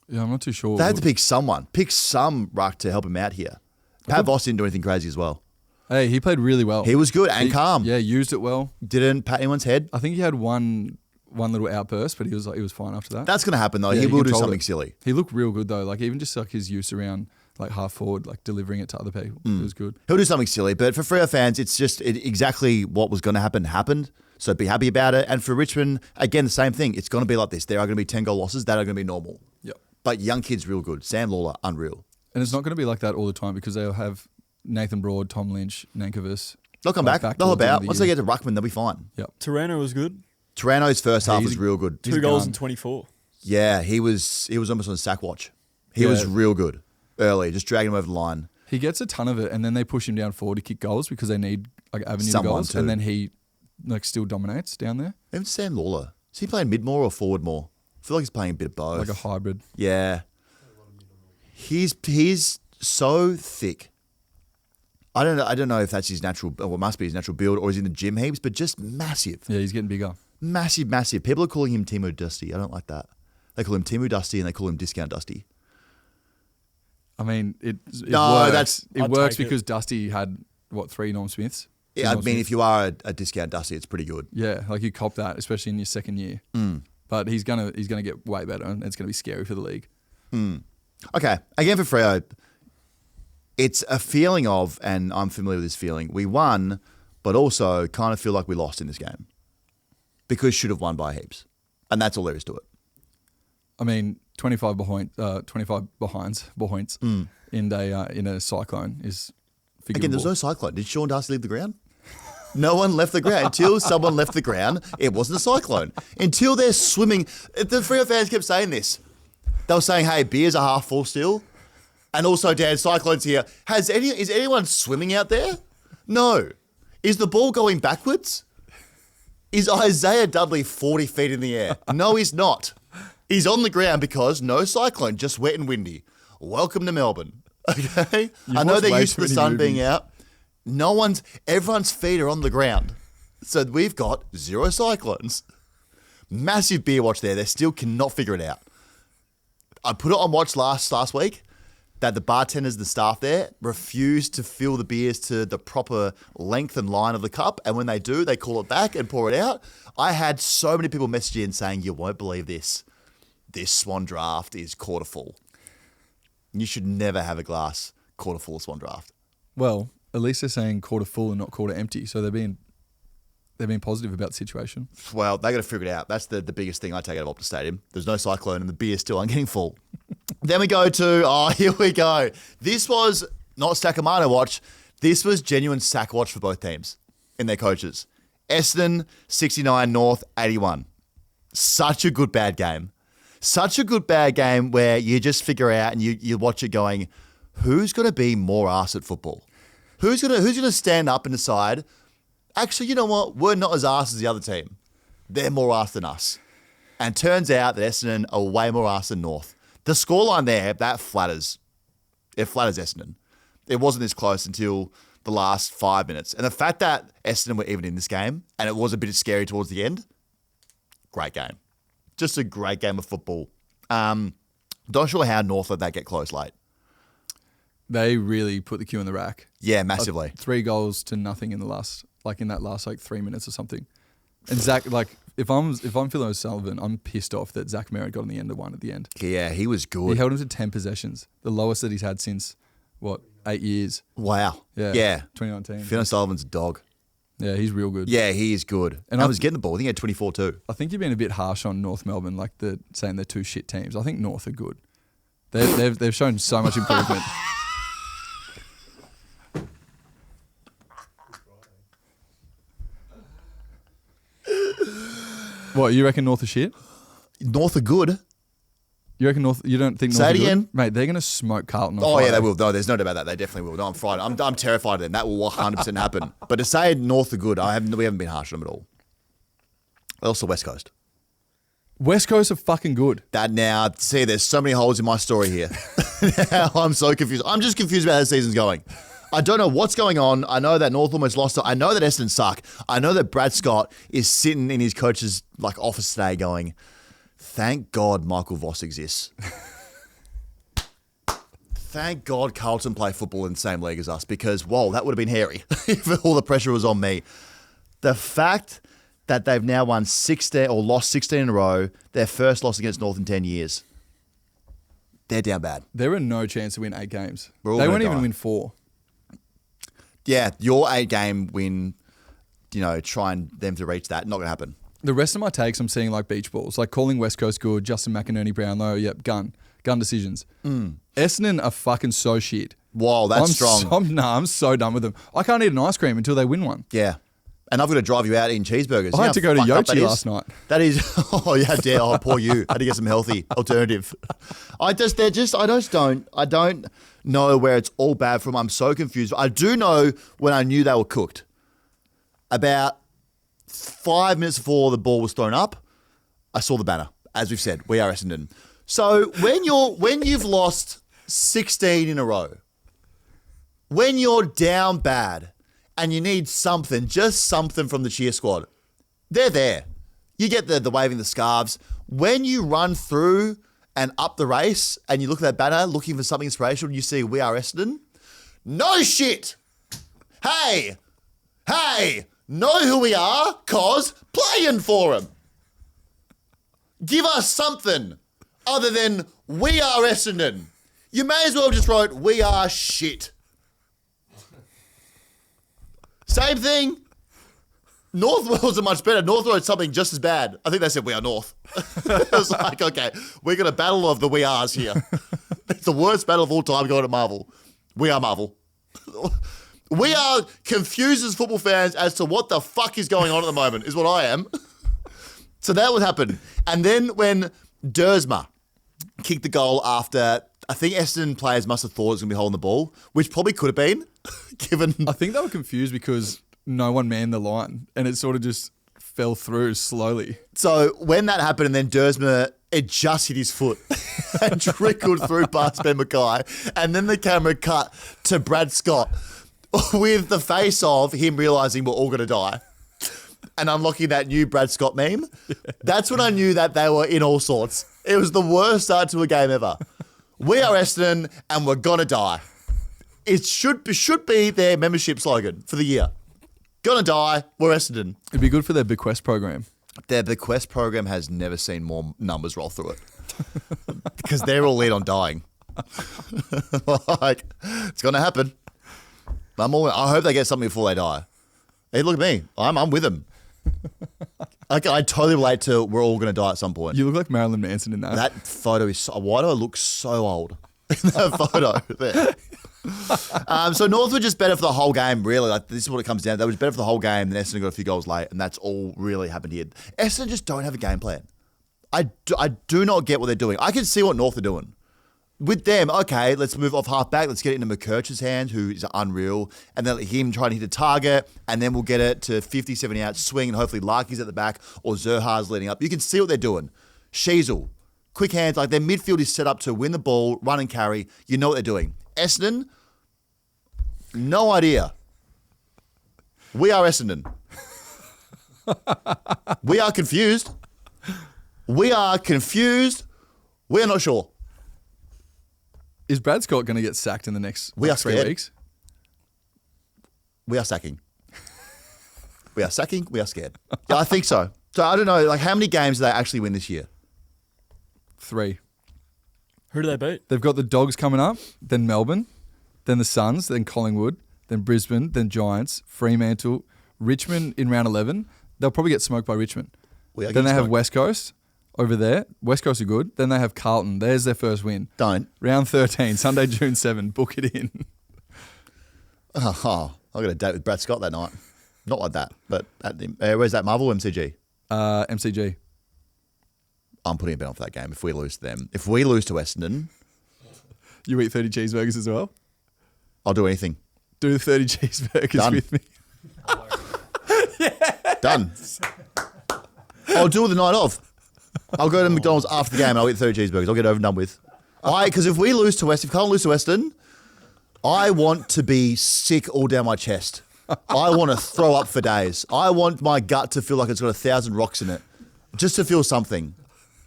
Yeah, I'm not too sure. They had to pick someone. Pick some ruck to help him out here. Pat Voss didn't do anything crazy as well. Hey, he played really well. He was good and calm. Yeah, used it well. Didn't pat anyone's head. I think he had one little outburst, but he was fine after that. That's going to happen though. Yeah, he will do controlled something it. silly. He looked real good though. Like even just like his use around like half forward, like delivering it to other people. It was good. He'll do something silly. But for Freo fans, it's just exactly what was going to happen happened. So be happy about it. And for Richmond, again, the same thing. It's going to be like this. There are going to be 10-goal losses. That are going to be normal. Yep. But young kids, real good. Sam Lawler, unreal. And it's not going to be like that all the time because they'll have Nathan Broad, Tom Lynch, Nankervis. They'll come like back. They'll help towards the end out. of the Once year. they get to Ruckman, they'll be fine. Yep. Tirano was good. Tirano's first half he's was real good. He's 2 goals gun. in 24. Yeah, he was almost on sack watch. He Yeah. was real good early, just dragging him over the line. He gets a ton of it, and then they push him down forward to kick goals because they need like avenue to Someone goals, to. and then he like still dominates down there Even Sam Lawler. Is he playing mid more or forward more? I feel like he's playing a bit of both. like a hybrid. Yeah. He's so thick. I don't know if that's his natural, or it must be his natural build, or he's in the gym heaps, but just massive. Yeah, he's getting bigger. Massive, massive. People are calling him Timo Dusty. I don't like that. They call him Timo Dusty and they call him Discount Dusty. I mean, it No, works. that's- it I'd works take it. because Dusty had 3 Norm Smiths. Yeah, I mean, if you are a Discount Dusty, it's pretty good. Yeah, like you cop that, especially in your second year. But he's gonna get way better, and it's gonna be scary for the league. Okay, again for Freo, it's a feeling of, and I'm familiar with this feeling, we won, but also kind of feel like we lost in this game. Because should have won by heaps. And that's all there is to it. I mean, 25 behinds in a cyclone is figurable. Again, there's no cyclone. Did Sean Darcy leave the ground? No one left the ground. Until someone left the ground, it wasn't a cyclone. Until they're swimming. The Freo fans kept saying this. They were saying, hey, beers are half full still. And also, Dan, cyclone's here. Is anyone swimming out there? No. Is the ball going backwards? Is Isaiah Dudley 40 feet in the air? No, he's not. He's on the ground because no cyclone, just wet and windy. Welcome to Melbourne. Okay? I know watched they're way used to too the many sun being movies. out. Everyone's feet are on the ground. So we've got 0 cyclones. Massive beer watch there. They still cannot figure it out. I put it on watch last week that the bartenders, the staff there, refuse to fill the beers to the proper length and line of the cup. And when they do, they call it back and pour it out. I had so many people message in saying, you won't believe this. This Swan Draft is quarter full. You should never have a glass quarter full of Swan Draft. Well, at least they're saying quarter full and not quarter empty, so they're being positive about the situation. Well, they got to figure it out. That's the biggest thing I take out of Optus Stadium. There's no cyclone and the beer still aren't getting full. Then we go to, here we go. This was not Stackamano watch. This was genuine sack watch for both teams and their coaches. Essendon, 69, North, 81. Such a good bad game. Such a good bad game where you just figure out and you watch it going, who's going to be more arse at football? Who's going to stand up and decide, actually, you know what? We're not as arse as the other team. They're more arse than us. And turns out that Essendon are way more arse than North. The scoreline there, that flatters. It flatters Essendon. It wasn't this close until the last 5 minutes. And the fact that Essendon were even in this game, and it was a bit scary towards the end, great game. Just a great game of football. Not sure how North let that get close late. They really put the cue in the rack. Yeah, massively. 3 goals to nothing in the last, in that last 3 minutes or something. And Zach, if I'm Phil O'Sullivan, I'm pissed off that Zach Merritt got on the end of one at the end. Yeah, he was He good. held him to 10 possessions, the lowest that he's had since 8 years. Wow. Yeah, 2019. Phil O'Sullivan's a dog. Yeah, he's real good. Yeah, he is good. And I was getting the ball. I think he had 24 too. I think you've been a bit harsh on North Melbourne, saying they're 2 shit teams. I think North are good. They've shown so much improvement. What, you reckon North are shit? North are good. You reckon North? You don't think North Say are it good? again. Mate, they're going to smoke Carlton on Oh, Friday. yeah, they will. No, there's no doubt about that. They definitely will. No, I'm frightened. I'm terrified of them. That will 100% happen. But to say North are good, we haven't been harsh on them at all. Also, West Coast. West Coast are fucking good. See, there's so many holes in my story here. Now I'm so confused. I'm just confused about how the season's going. I don't know what's going on. I know that North almost lost it. I know that Essendon suck. I know that Brad Scott is sitting in his coach's office today going, thank God Michael Voss exists. Thank God Carlton play football in the same league as us because, whoa, that would have been hairy if all the pressure was on me. The fact that they've now won 16 or lost 16 in a row, their first loss against North in 10 years, they're down bad. There are no chance to win 8 games. We're all They gonna won't even die. win 4. Yeah, your 8-game win, trying them to reach that, not going to happen. The rest of my takes I'm seeing like beach balls, like calling West Coast good, Justin McInerney, Brownlow, yep, gun decisions. Essendon are fucking so shit. Wow, that's strong. I'm so done with them. I can't eat an ice cream until they win one. Yeah. And I've got to drive you out eating cheeseburgers. I had to go to You know how fucked up Yochi that is? last night. That is, oh yeah, dare, oh poor you. I had to get some healthy alternative. I don't know where it's all bad from. I'm so confused. I do know when I knew they were cooked. About 5 minutes before the ball was thrown up, I saw the banner. As we've said, we are Essendon. So when you've lost 16 in a row, when you're down bad, and you need something, just something from the cheer squad, they're there. You get the waving the scarves. When you run through and up the race and you look at that banner looking for something inspirational and you see we are Essendon, no shit. Hey, know who we are, cause playing for them. Give us something other than we are Essendon. You may as well just write we are shit. Same thing. North wasn't much better. North wrote something just as bad. I think they said we are North. It was like, okay, we're going to battle of the we ares here. It's the worst battle of all time going at Marvel. We are Marvel. We are confused as football fans as to what the fuck is going on at the moment, is what I am. So that would happen. And then when Dersma kicked the goal after, I think Essendon players must have thought it was going to be holding the ball, which probably could have been, given... I think they were confused because no one manned the line and it sort of just fell through slowly. So when that happened and then Dersma, it just hit his foot and trickled through past Ben Mackay, and then the camera cut to Brad Scott with the face of him realising we're all going to die and unlocking that new Brad Scott meme. That's when I knew that they were in all sorts. It was the worst start to a game ever. We are Essendon and we're going to die. It should be their membership slogan for the year. Gonna die, we're Essendon. It'd be good for their bequest program. Their bequest program has never seen more numbers roll through it. Because they're all in on dying. Like, it's gonna happen. I hope they get something before they die. Hey, look at me. I'm with them. I totally relate to we're all gonna die at some point. You look like Marilyn Manson in that. That photo is why do I look so old in that photo there? So North were just better for the whole game, really. Like, this is what it comes down to. They were better for the whole game, then Essendon got a few goals late, and that's all really happened here. Essendon just don't have a game plan. I do not get what they're doing. I can see what North are doing. With them, okay, let's move off half back. Let's get it into McKercher's hands, who is unreal, and then let him try to hit a target, and then we'll get it to 50, 70 out swing, and hopefully Larky's at the back or Zerha's leading up. You can see what they're doing. Sheasel, quick hands. Like their midfield is set up to win the ball, run and carry. You know what they're doing. Essendon, no idea. We are Essendon. We are confused. We are confused. We are not sure. Is Brad Scott going to get sacked in the next We are 3 scared. weeks? We are sacking. We are sacking. We are scared. Yeah, I think so. So I don't know. Like, how many games do they actually win this year? 3. Who do they beat? They've got the Dogs coming up, then Melbourne, then the Suns, then Collingwood, then Brisbane, then Giants, Fremantle, Richmond in round 11. They'll probably get smoked by Richmond. We are Then getting they have smoked. West Coast over there. West Coast are good. Then they have Carlton. There's their first win. Don't. Round 13, Sunday, June 7. Book it in. Oh, I got a date with Brad Scott that night. Not like that, but at the, where's that, Marvel or MCG? MCG. I'm putting a bet on for that game if we lose to them. If we lose to Essendon, You eat 30 cheeseburgers as well? I'll do anything. Do the 30 cheeseburgers Done. with me. Done. I'll do it the night of. I'll go to McDonald's after the game and I'll eat 30 cheeseburgers. I'll get it over and done with. Because if we lose to if Carlton lose to Western, I want to be sick all down my chest. I want to throw up for days. I want my gut to feel like it's got 1,000 rocks in it, just to feel something.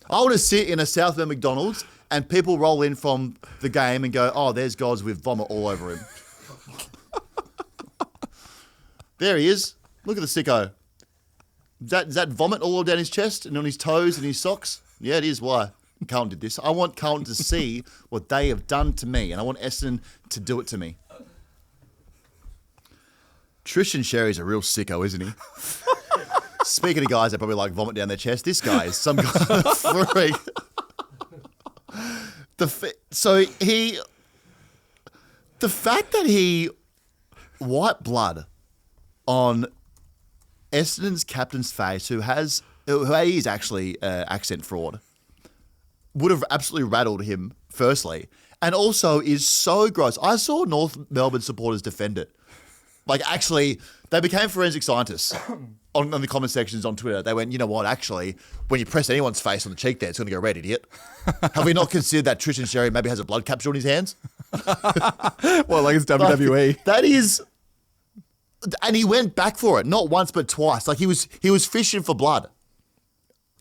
I want to sit in a South Melbourne McDonald's and people roll in from the game and go, oh, there's Goz with vomit all over him. There he is. Look at the sicko. Is that vomit all down his chest and on his toes and his socks? Yeah, it is. Why? Carlton did this. I want Carlton to see what they have done to me, and I want Essendon to do it to me. Tristan Sherry's a real sicko, isn't he? Speaking of guys that probably like vomit down their chest, this guy is some kind of freak. The fact that he wiped blood on Essendon's captain's face, who is actually accent fraud, would have absolutely rattled him, firstly, and also is so gross. I saw North Melbourne supporters defend it. Like, actually, they became forensic scientists on the comment sections on Twitter. They went, you know what, actually, when you press anyone's face on the cheek there, it's going to go red, idiot. Have we not considered that Tristan Sherry maybe has a blood capsule in his hands? Well, like it's WWE. Like, that is... And he went back for it, not once but twice. Like, he was fishing for blood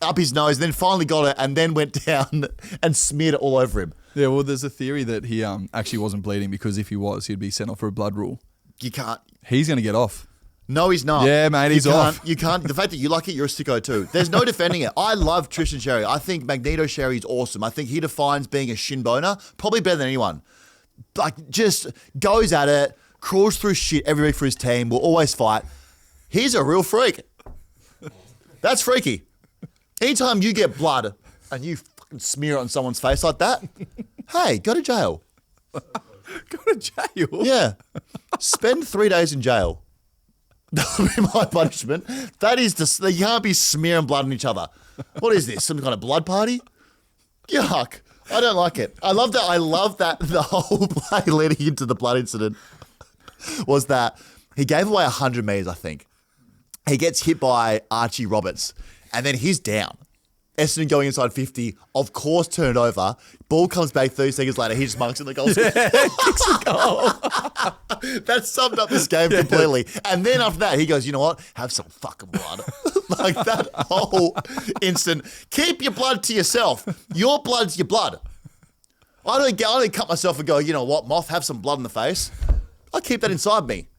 up his nose, and then finally got it, and then went down and smeared it all over him. Yeah, well, there's a theory that he actually wasn't bleeding because if he was, he'd be sent off for a blood rule. You can't... He's going to get off. No, he's not. Yeah, mate, he's off. You can't. The fact that you like it, you're a sicko too. There's no defending it. I love Tristan Sherry. I think Magneto Sherry is awesome. I think he defines being a shin boner probably better than anyone. Like, just goes at it, crawls through shit every week for his team, will always fight. He's a real freak. That's freaky. Anytime you get blood and you fucking smear it on someone's face like that, hey, go to jail. Go to jail? Yeah. Spend 3 days in jail. That'll be my punishment. That is just, they can't be smearing blood on each other. What is this? Some kind of blood party? Yuck. I don't like it. I love that the whole play leading into the blood incident was that he gave away 100 metres, I think. He gets hit by Archie Roberts, and then he's down. Essendon going inside 50, of course, turn it over. Ball comes back 30 seconds later. He just marks in the goal. Yeah, kicks a goal. That summed up this game completely. And then after that, he goes, you know what? Have some fucking blood. Like that whole instant. Keep your blood to yourself. Your blood's your blood. I don't cut myself and go, you know what, Moth, have some blood in the face. I keep that inside me.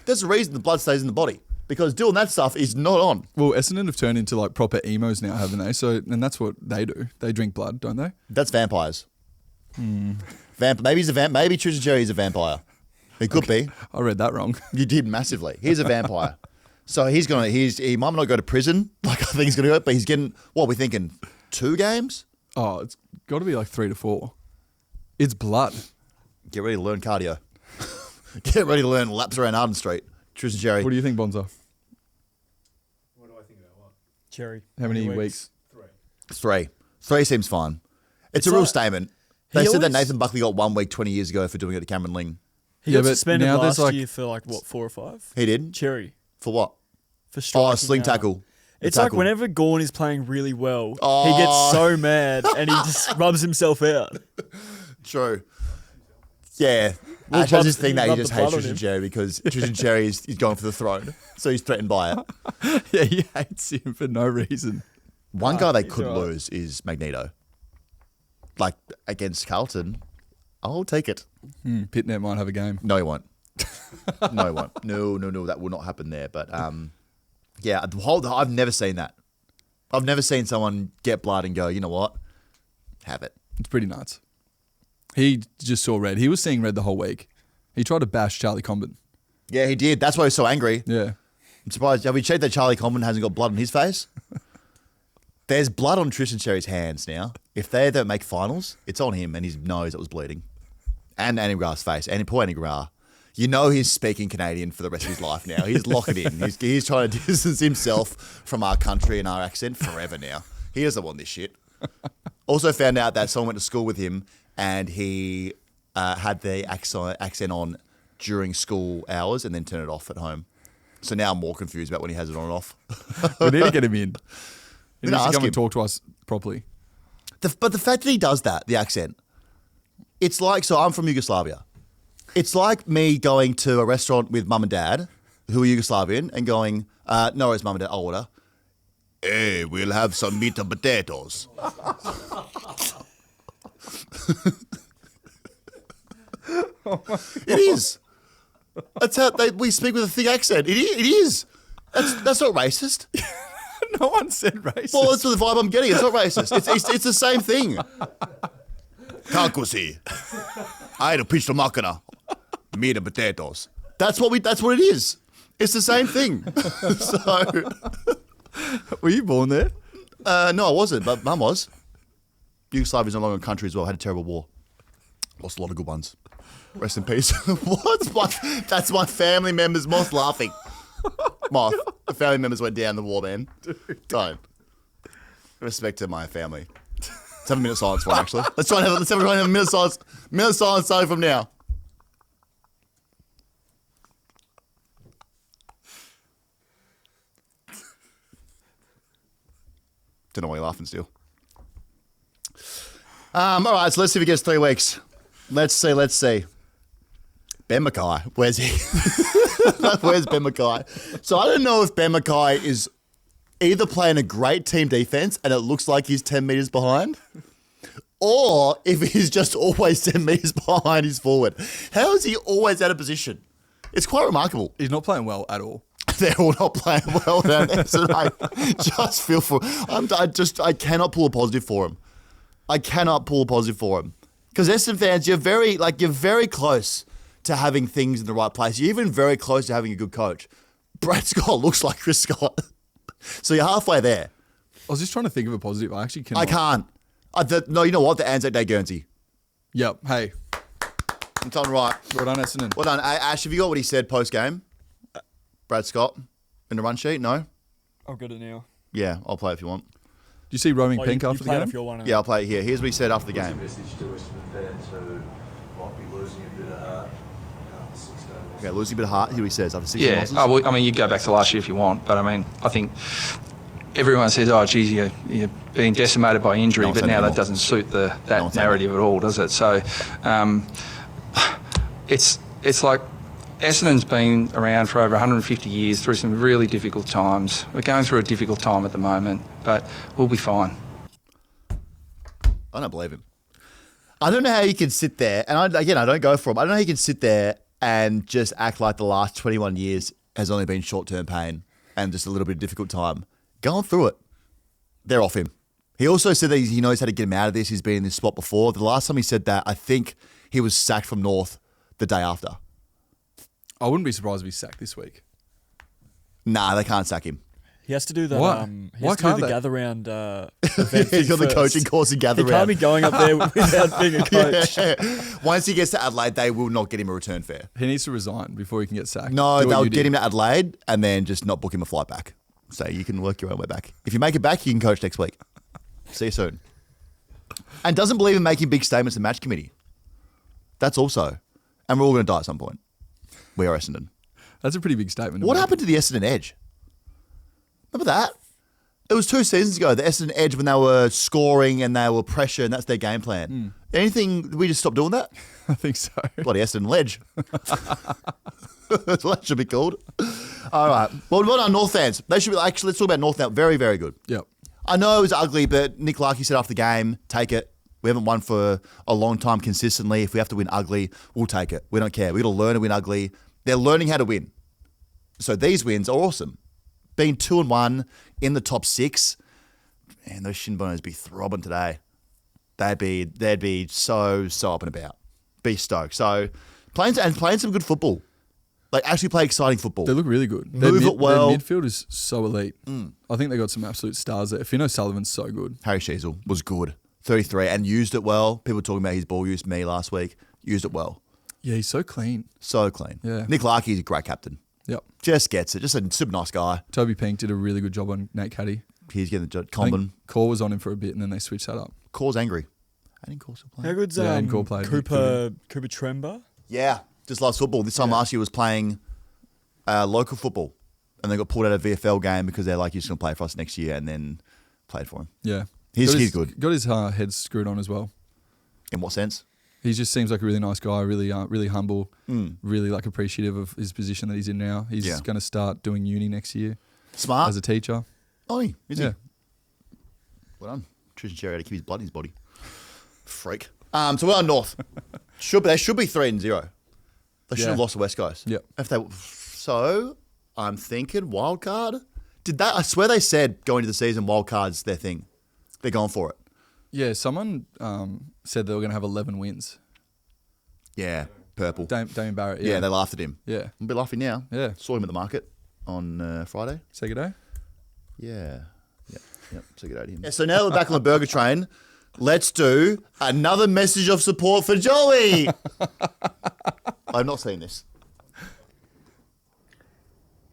There's a reason the blood stays in the body. Because doing that stuff is not on. Well, Essendon have turned into like proper emos now, haven't they? So, and that's what they do. They drink blood, don't they? That's vampires. Maybe he's a Maybe Tristan Sherry is a vampire. He could be. I read that wrong. You did massively. He's a vampire. So he might not go to prison like I think he's going to go, but he's getting, what are we thinking, 2 games? Oh, it's got to be like 3 to 4. It's blood. Get ready to learn cardio. Get ready to learn laps around Arden Street. Tristan Sherry. What do you think, Bonza? What do I think about what? Cherry. How many weeks? 3. 3 seems fine. It's a real statement. They He said that always- Nathan Buckley got 1 week 20 years ago for doing it at Cameron Ling. He Yeah, got but suspended now there's last like- year for like, what, 4 or 5? He did? Cherry. For what? For striking. Oh, sling tackle. It's like tackle. whenever Gawn is playing really well, Oh. he gets so mad and he just rubs himself out. True. Yeah. We'll Ash has rub- this thing that he rub just the hates blood on Tristan him. Cherry because Tristan Cherry is going for the throne. So he's threatened by it. Yeah, he hates him for no reason. One guy they could all right. lose is Magneto. Like against Carlton, I'll take it. Pitnet might have a game. No, he won't. No, he won't. No, that will not happen there. But yeah, I've never seen that. I've never seen someone get blood and go, you know what? Have it. It's pretty nuts. He just saw red. He was seeing red the whole week. He tried to bash Charlie Comben. Yeah, he did. That's why he's so angry. Yeah. I'm surprised. Have we checked that Charlie Comben hasn't got blood on his face? There's blood on Tristan Cherry's hands now. If they don't make finals, it's on him and his nose that was bleeding. And Annie McGrath's face. And poor Annie McGrath. You know he's speaking Canadian for the rest of his life now. He's locking in. He's trying to distance himself from our country and our accent forever now. He doesn't want this shit. Also found out that someone went to school with him and he had the accent on during school hours and then turned it off at home. So now I'm more confused about when he has it on and off. We need to get him in. He We're needs gonna to ask come him. and talk to us properly. But the fact that he does that, the accent, it's like, so I'm from Yugoslavia. It's like me going to a restaurant with mum and dad, who are Yugoslavian, and going, no worries, mum and dad, I'll order. Hey, we'll have some meat and potatoes. It is. That's how we speak with a thick accent. It is. That's not racist. No one said racist. Well, that's the vibe I'm getting. It's not racist. It's the same thing. Kalkusi. I had a pizza makana. Meat and potatoes. That's what it is. It's the same thing. So Were you born there? no, I wasn't, but mum was. Yugoslavia's no longer a country as well. Had a terrible war. Lost a lot of good ones. Rest in peace. That's my family members. Moth laughing. Moth. The family members went down the war, man. Don't. Respect to my family. Let's have a minute of silence for him, actually. Let's have a minute of silence. Minute of silence starting from now. Don't know why you're laughing still. All right, so let's see if he gets 3 weeks. Let's see. Ben Mackay, where's he? Where's Ben Mackay? So I don't know if Ben Mackay is either playing a great team defense and it looks like he's 10 metres behind, or if he's just always 10 metres behind his forward. How is he always out of position? It's quite remarkable. He's not playing well at all. They're all not playing well down there, so I just feel for him. I cannot pull a positive for him. I cannot pull a positive for him. Because Essendon fans, you're very close to having things in the right place. You're even very close to having a good coach. Brad Scott looks like Chris Scott. So you're halfway there. I was just trying to think of a positive. I actually cannot. I can't. No, you know what? The Anzac Day Guernsey. Yep. Hey, I'm telling you right. well done, Essendon. Well done. Ash, have you got what he said post-game? Brad Scott in the run sheet? No? I'll get it now. Yeah, I'll play it if you want. Do you see roaming pink you after the play it if game? you're one of Yeah, I'll play it here. Here's what he said after the game. Message to Essendon fans who might be losing a bit of heart. 6 games. Okay, losing a bit of heart. Here what he says after 16 Yeah, losses. well, I mean, you go back to last year if you want, but I mean, I think everyone says, "Oh, geez, you're being decimated by injury," No, but it's now not that anymore. doesn't suit No, that it's narrative at all, does it? So, it's like Essendon's been around for over 150 years through some really difficult times. We're going through a difficult time at the moment, but we'll be fine. I don't believe him. I don't know how you can sit there, and I don't go for him. I don't know how you can sit there and just act like the last 21 years has only been short-term pain and just a little bit of difficult time. Going through it, they're off him. He also said that he knows how to get him out of this. He's been in this spot before. The last time he said that, I think he was sacked from North the day after. I wouldn't be surprised if he's sacked this week. Nah, they can't sack him. He has to do that. Why? He Why has to do can't the they? gather round. He's got the coaching course and gather He can't round. be going up there without being a coach. Once he gets to Adelaide, they will not get him a return fare. He needs to resign before he can get sacked. No, Do what they'll you get did. him to Adelaide and then just not book him a flight back. So you can work your own way back. If you make it back, you can coach next week. See you soon. And doesn't believe in making big statements to match committee. That's also. And we're all going to die at some point. We are Essendon. That's a pretty big statement. to What make. happened to the Essendon edge? Remember that? It was 2 seasons ago, the Essendon edge when they were scoring and they were pressure, and that's their game plan. Anything, we just stop doing that? I think so. Bloody Essendon ledge. That's what that should be called. All right. Well, what are North fans? They should be, actually, let's talk about North now. Very, very good. Yep. I know it was ugly, but Nick Larkey said after the game, take it. We haven't won for a long time consistently. If we have to win ugly, we'll take it. We don't care. We're going to learn to win ugly. They're learning how to win. So these wins are awesome. Being 2-1 in the top 6, man, those shin boners be throbbing today. They'd be so up and about. Be stoked. So playing some good football. Like actually play exciting football. They look really good. Move it well. Their midfield is so elite. I think they got some absolute stars there. Fino Sullivan's so good. Harry Sheasel was good. 33 and used it well. People talking about his ball use me last week. Used it well. Yeah, he's so clean. So clean. Yeah. Nick Larkey's a great captain. Yep. Just gets it. Just a super nice guy. Toby Pink did a really good job on Nate Caddy. He's getting the job. I think Common. Core was on him for a bit and then they switched that up. Core's angry. I think Core's still How playing. good's Yeah, and Cole played. Cooper Tremba? Yeah. Just loves football. This time last year was playing local football. And they got pulled out of a VFL game because they're like, you're just going to play for us next year, and then played for him. Yeah. He's good. Got his head screwed on as well. In what sense? He just seems like a really nice guy, really humble, really like appreciative of his position that he's in now. He's going to start doing uni next year Smart. as a teacher. Oh, is he? Yeah. Well done. Tristan Cherry had to keep his blood in his body. Freak. So we're on North. They should be 3-0. They should have lost the West Coast. Yep. So I'm thinking wild card. I swear they said going to the season wild card's their thing. They're going for it. Yeah, someone said they were going to have 11 wins. Yeah, purple. Damien Barrett. Yeah, Yeah, they laughed at him. Yeah. I'm a bit laughing now. Yeah. Saw him at the market on Friday. Say good day. Yeah. Yep. So good to him. Yeah, so now we're back on the burger train. Let's do another message of support for Joey. I've not seen this.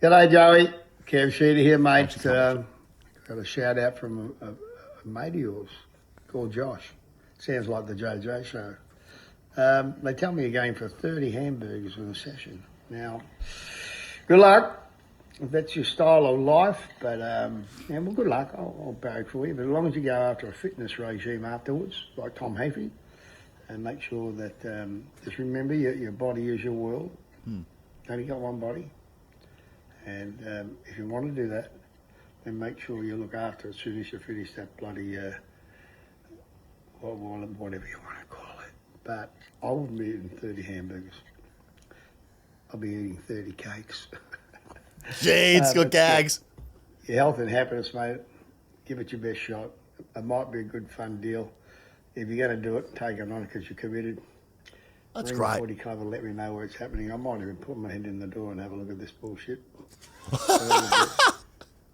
G'day, Joey. Kev Sheeter here, mate. Got a shout out from a mate of yours called Josh. Sounds like the JJ show. They tell me you're going for 30 hamburgers in a session. Now, good luck if that's your style of life. But, yeah, well, good luck. I'll barrack for you. But as long as you go after a fitness regime afterwards, like Tom Hafey, and make sure that, just remember your body is your world. Only got one body. And if you want to do that, then make sure you look after it as soon as you finish that bloody, whatever you want to call it. But I wouldn't be eating 30 hamburgers. I'll be eating 30 cakes. Jeez, got gags. Your health and happiness, mate. Give it your best shot. It might be a good, fun deal. If you're going to do it, take it on because you're committed. That's Ring great. the 40 club and let me know where it's happening. I might even put my head in the door and have a look at this bullshit. It's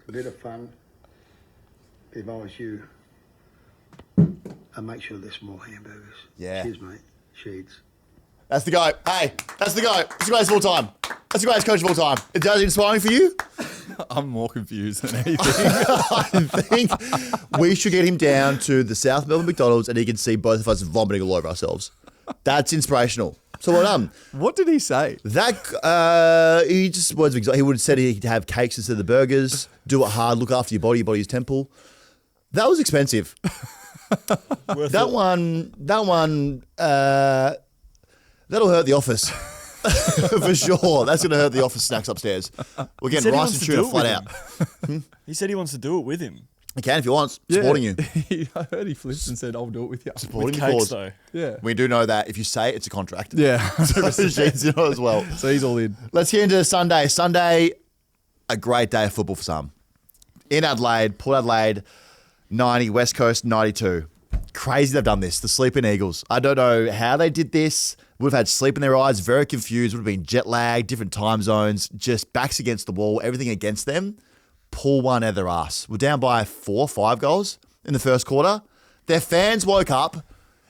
a bit of fun. If I was you, I'd make sure there's more hamburgers. Yeah. Cheers, mate. Sheeds. That's the guy. Hey, that's the guy. That's the greatest of all time. That's the greatest coach of all time. Is that inspiring for you? I'm more confused than anything. I think we should get him down to the South Melbourne McDonald's and he can see both of us vomiting all over ourselves. That's inspirational. So well done. What did he say? That he just words of he would have said he'd have cakes instead of the burgers. Do it hard. Look after your body's temple. That was expensive. That one. That'll hurt the office for sure. That's going to hurt the office snacks upstairs. We're getting said he rice wants and to tuna do it flat with out. He said he wants to do it with him. You can if you want. Supporting you. I heard he flipped and said, I'll do it with you. Supporting With your cakes, cause. though. Yeah. We do know that if you say it, it's a contract. Yeah. So she's in as well. So he's all in. Let's get into Sunday. Sunday, a great day of football for some. In Adelaide, Port Adelaide, 90, West Coast, 92. Crazy they've done this. The Sleeping Eagles. I don't know how they did this. Would have had sleep in their eyes, very confused, would have been jet lagged, different time zones, just backs against the wall, everything against them. Pull one out of their ass. We're down by 4 or 5 goals in the first quarter. Their fans woke up,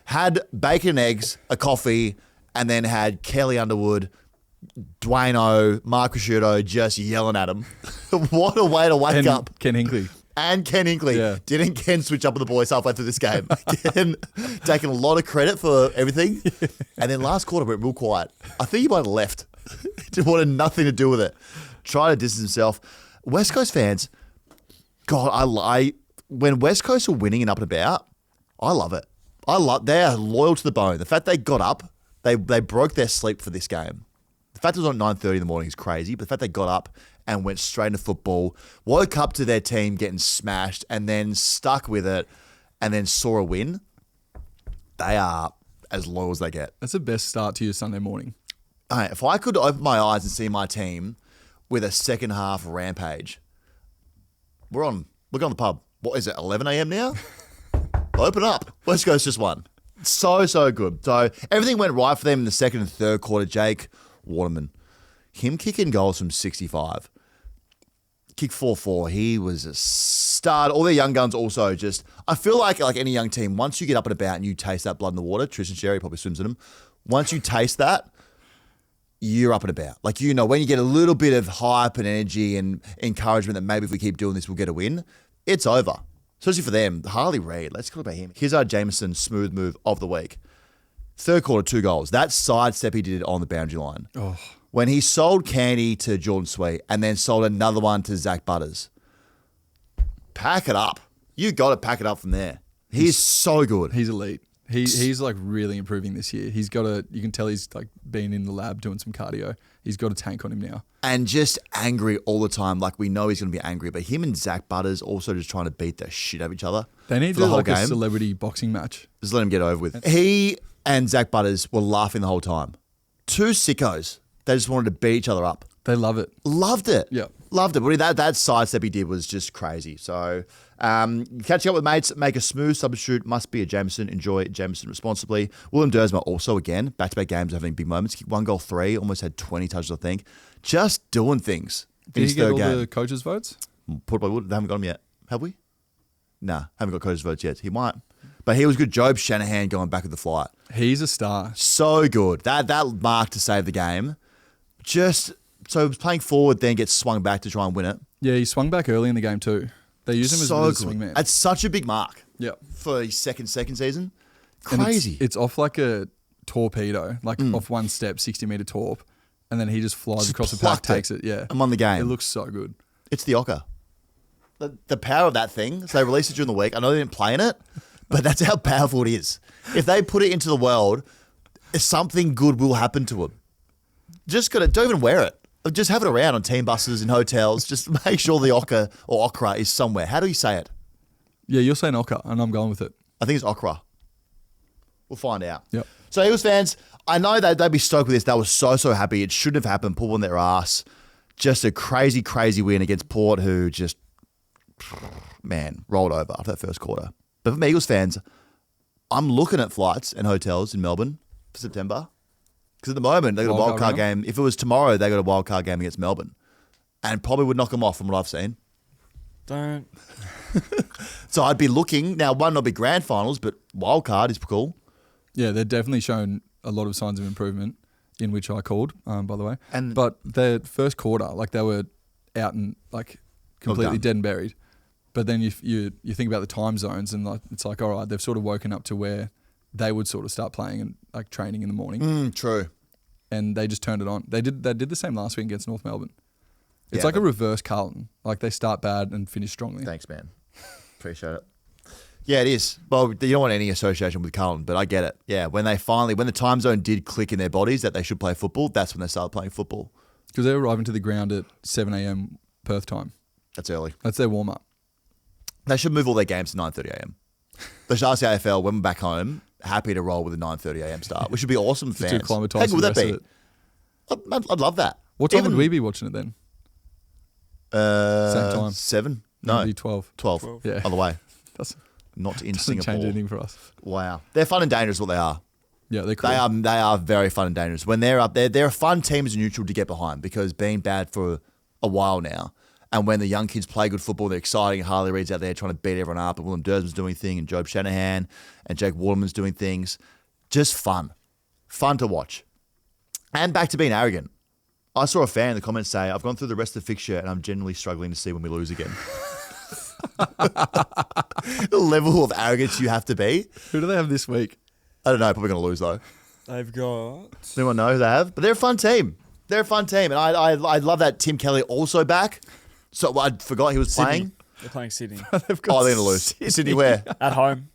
had bacon and eggs, a coffee, and then had Kelly Underwood, Dwayne O, Mark Prosciutto just yelling at them. What a way to wake up. Ken Hinkley. And Ken Hinkley. Yeah. Didn't Ken switch up with the boys halfway through this game? Ken taking a lot of credit for everything. And then last quarter went real quiet. I think he might have left. Just wanted nothing to do with it. Tried to distance himself. West Coast fans, God, when West Coast are winning and up and about, I love it. They're loyal to the bone. The fact they got up, they broke their sleep for this game. The fact it was on 9:30 in the morning is crazy, but the fact they got up and went straight into football, woke up to their team getting smashed, and then stuck with it, and then saw a win, they are as loyal as they get. That's the best start to your Sunday morning. Hey, if I could open my eyes and see my team with a second half rampage, we're on the pub. What is it, 11 a.m. now? Open up. West Coast just won. So good. So everything went right for them in the second and third quarter. Jake Waterman, him kicking goals from 65. Kick 4-4. He was a stud. All their young guns also just, I feel like any young team, once you get up and about and you taste that blood in the water, Tristan Sherry probably swims in them. Once you taste that, you're up and about. Like, you know, when you get a little bit of hype and energy and encouragement that maybe if we keep doing this, we'll get a win, it's over. Especially for them. Harley Reid, let's talk about him. Here's our Jameson smooth move of the week. Third quarter, 2 goals. That sidestep he did on the boundary line. Oh. When he sold Candy to Jordan Sweet and then sold another one to Zach Butters. Pack it up. You got to pack it up from there. He's so good. He's elite. He's like really improving this year. He's got you can tell he's like been in the lab doing some cardio. He's got a tank on him now. And just angry all the time. Like, we know he's going to be angry, but him and Zach Butters also just trying to beat the shit out of each other. They need for to the do whole like game. a celebrity boxing match. Just let him get over with. He and Zach Butters were laughing the whole time. 2 sickos. They just wanted to beat each other up. They love it. Loved it. Yeah. Loved it. But that sidestep he did was just crazy. So, catching up with mates, make a smooth substitute, must be a Jameson. Enjoy Jameson responsibly. Willem Dersma also, again, back-to-back games having big moments. Kicked 1 goal, 3, almost had 20 touches, I think. Just doing things. Did he get all the coaches' votes? Probably would. They haven't got him yet. Have we? Nah, haven't got coaches' votes yet. He might. But he was good. Job Shanahan going back with the flight. He's a star. So good. That mark to save the game. Just, so he was playing forward, then gets swung back to try and win it. Yeah, he swung back early in the game too. They use him as a swing man. That's such a big mark. Yeah. For his second season. And Crazy. It's off like a torpedo, like off one step, 60-meter torp, and then he just flies Just across the plucked pack, takes it. Yeah. I'm on the game. It looks so good. It's the Ocker. The power of that thing. So they released it during the week. I know they didn't play in it, but that's how powerful it is. If they put it into the world, something good will happen to them. Don't even wear it. Just have it around on team buses and hotels. Just make sure the Ocker or Okra is somewhere. How do you say it? Yeah, you're saying Ocker, and I'm going with it. I think it's Okra. We'll find out. Yep. So Eagles fans, I know they'd be stoked with this. They were so happy. It shouldn't have happened. Pulled on their ass. Just a crazy win against Port, who just, man, rolled over after that first quarter. But for Eagles fans, I'm looking at flights and hotels in Melbourne for September. Because at the moment, they got a wild card game. If it was tomorrow, they got a wild card game against Melbourne. And probably would knock them off from what I've seen. Don't. So I'd be looking. Now, one not be grand finals, but wild card is cool. Yeah, they're definitely shown a lot of signs of improvement, in which I called, by the way. And but their first quarter, like they were out and like completely dead and buried. But then you think about the time zones and like, it's like, all right, they've sort of woken up to where they would sort of start playing and like training in the morning. True. And they just turned it on. They did the same last week against North Melbourne. It's Yeah, like a reverse Carlton. Like they start bad and finish strongly. Thanks, man. Appreciate it. Yeah, it is. Well, you don't want any association with Carlton, but I get it. Yeah, when the time zone did click in their bodies that they should play football, that's when they started playing football. Because they're arriving to the ground at 7 a.m. Perth time. That's early. That's their warm up. They should move all their games to 9:30 a.m. They should ask the AFL when we're back home, happy to roll with a 9:30 a.m. start, which would be awesome for Just fans. to acclimatise How good would the that rest be? of it. I'd love that. What time would we be watching it then? Same time. 7? No. Maybe 12. 12. Yeah. Other way. Doesn't Not in change Singapore. anything for us. Wow. They're fun and dangerous what they are. Yeah, they're cool. They are very fun and dangerous. When they're up there, they're a fun team as a neutral to get behind because being bad for a while now, and when the young kids play good football, they're exciting. And Harley Reid's out there trying to beat everyone up, and Willem Dersman's doing things, and Job Shanahan and Jake Waterman's doing things. Just fun. Fun to watch. And back to being arrogant. I saw a fan in the comments say, I've gone through the rest of the fixture and I'm generally struggling to see when we lose again. The level of arrogance you have to be. Who do they have this week? I don't know. Probably going to lose though. They've got. Does anyone know who they have? But they're a fun team. And I love that Tim Kelly also back. So I forgot he was Sydney. playing. They're playing Sydney Oh, they're going to lose. Sydney where? at home.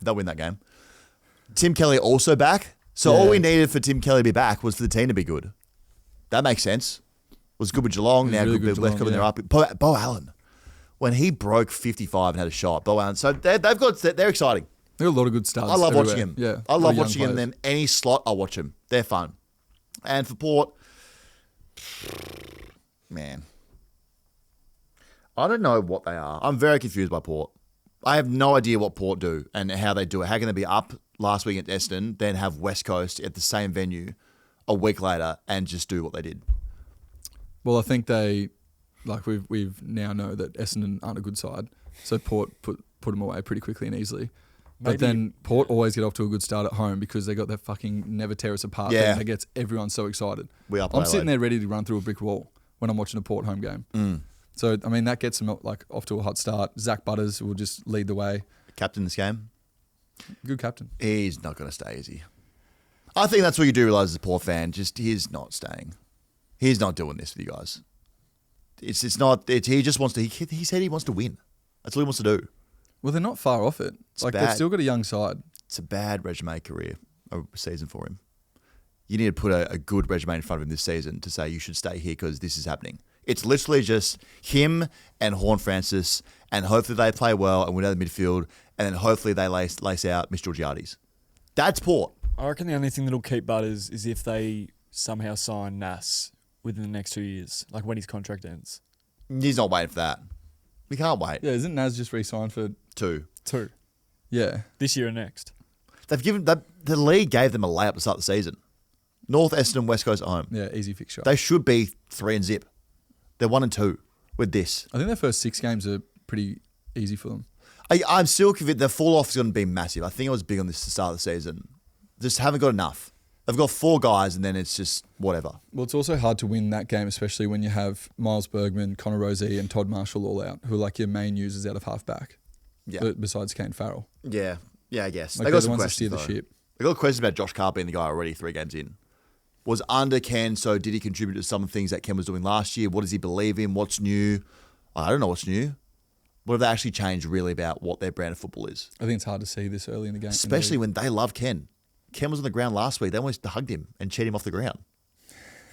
They'll win that game. Tim Kelly also back. So all we needed for Tim Kelly to be back was for the team to be good. That makes sense. Was good with Geelong. Now really good with good West Geelong, they're up. Bo Allen. When he broke 55 and had a shot, Bo Allen. So they're exciting. There are a lot of good stars. I love watching everywhere. him. Yeah, I a lot love of young watching him. players. Them any slot, I'll watch him. They're fun. And for Port, man, I don't know what they are. I'm very confused by Port. I have no idea what Port do and how they do it. How can they be up last week at Essendon, then have West Coast at the same venue a week later and just do what they did? Well, I think we've now know that Essendon aren't a good side, so Port put them away pretty quickly and easily. But then Port always get off to a good start at home because they got that fucking never tear us apart thing that gets everyone so excited. I'm sitting there ready to run through a brick wall when I'm watching a Port home game. So, I mean, that gets them off to a hot start. Zach Butters will just lead the way. Captain this game? Good captain. He's not going to stay, is he? I think that's what you do realise as a Port fan. Just he's not staying. He's not doing this with you guys. It's not. He just wants to. He said he wants to win. That's what he wants to do. Well, they're not far off it. They've still got a young side. It's a bad resume career, a season for him. You need to put a good resume in front of him this season to say you should stay here because this is happening. It's literally just him and Horn Francis, and hopefully they play well and win out the midfield, and then hopefully they lace out Miss Georgiades. That's Port. I reckon the only thing that'll keep Butters is if they somehow sign Nas within the next 2 years, like when his contract ends. He's not waiting for that. We can't wait. Yeah, isn't Naz just re-signed for 2? Yeah. This year and next. They've given the league gave them a layup to start the season. North Essendon, West Coast at home. Yeah, easy fixture. They should be 3 and zip. They're 1 and 2 with this. I think their first 6 games are pretty easy for them. I'm still convinced the fall off is going to be massive. I think I was big on this to start the season. Just haven't got enough. They've got 4 guys and then it's just whatever. Well, it's also hard to win that game, especially when you have Miles Bergman, Connor Rozee and Todd Marshall all out, who are like your main users out of halfback. Yeah. Besides Kane Farrell. Yeah, I guess. Like They they're got the some ones that questions, steer the though. ship. They got questions about Josh Carr being the guy already 3 games in. Was under Ken, so did he contribute to some of the things that Ken was doing last year? What does he believe in? What's new? I don't know what's new. What have they actually changed really about what their brand of football is? I think it's hard to see this early in the game. Especially when they love Ken. Ken was on the ground last week. They almost hugged him and cheated him off the ground.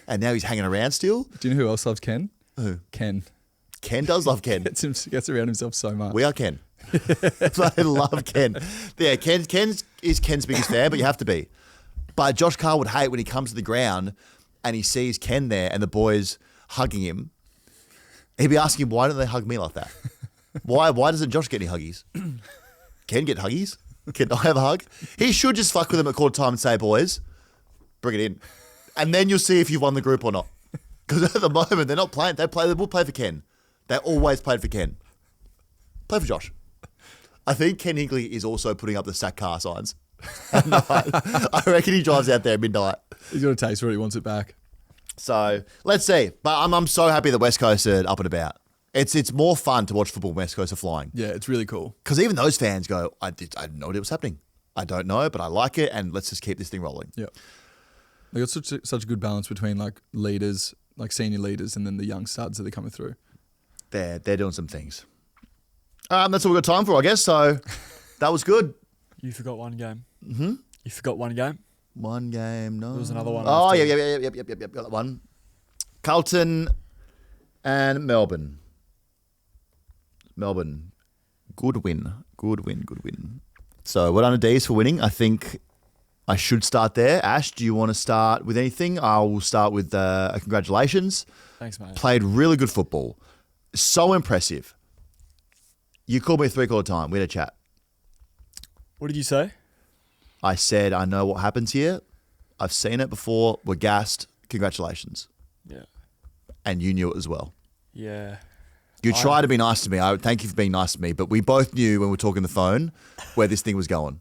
And now he's hanging around still. Do you know who else loves Ken? Who? Ken. Ken does love Ken. Gets around himself so much. We are Ken. I love Ken. Yeah, Ken is Ken's biggest fan, but you have to be. But Josh Carr would hate when he comes to the ground and he sees Ken there and the boys hugging him. He'd be asking, why don't they hug me like that? Why doesn't Josh get any huggies? Ken get huggies? Can I have a hug? He should just fuck with them at quarter time and say, boys, bring it in. And then you'll see if you've won the group or not. Because at the moment, they're not playing. They will play for Ken. They always played for Ken. Play for Josh. I think Ken Hinkley is also putting up the sack car signs. I reckon he drives out there at midnight. He's got a taste for it. He wants it back. So let's see. But I'm so happy the West Coast are up and about. It's more fun to watch football when West Coast are flying. Yeah, it's really cool. Because even those fans go, I didn't know what was happening. I don't know, but I like it, and let's just keep this thing rolling. Yeah. They got such a good balance between like leaders, like senior leaders, and then the young studs that are coming through. They're doing some things. That's all we've got time for, I guess. So that was good. You forgot one game. Mm-hmm. You forgot one game. One game, no. There was another one. Oh, after. yep. Got that one. Carlton and Melbourne. Good win. So we're on a D's for winning. I think I should start there. Ash, do you want to start with anything? I will start with congratulations. Thanks, mate. Played really good football. So impressive. You called me 3/4 time. We had a chat. What did you say? I said, I know what happens here. I've seen it before. We're gassed. Congratulations. Yeah. And you knew it as well. Yeah. You tried to be nice to me. I would thank you for being nice to me. But we both knew when we were talking on the phone where this thing was going.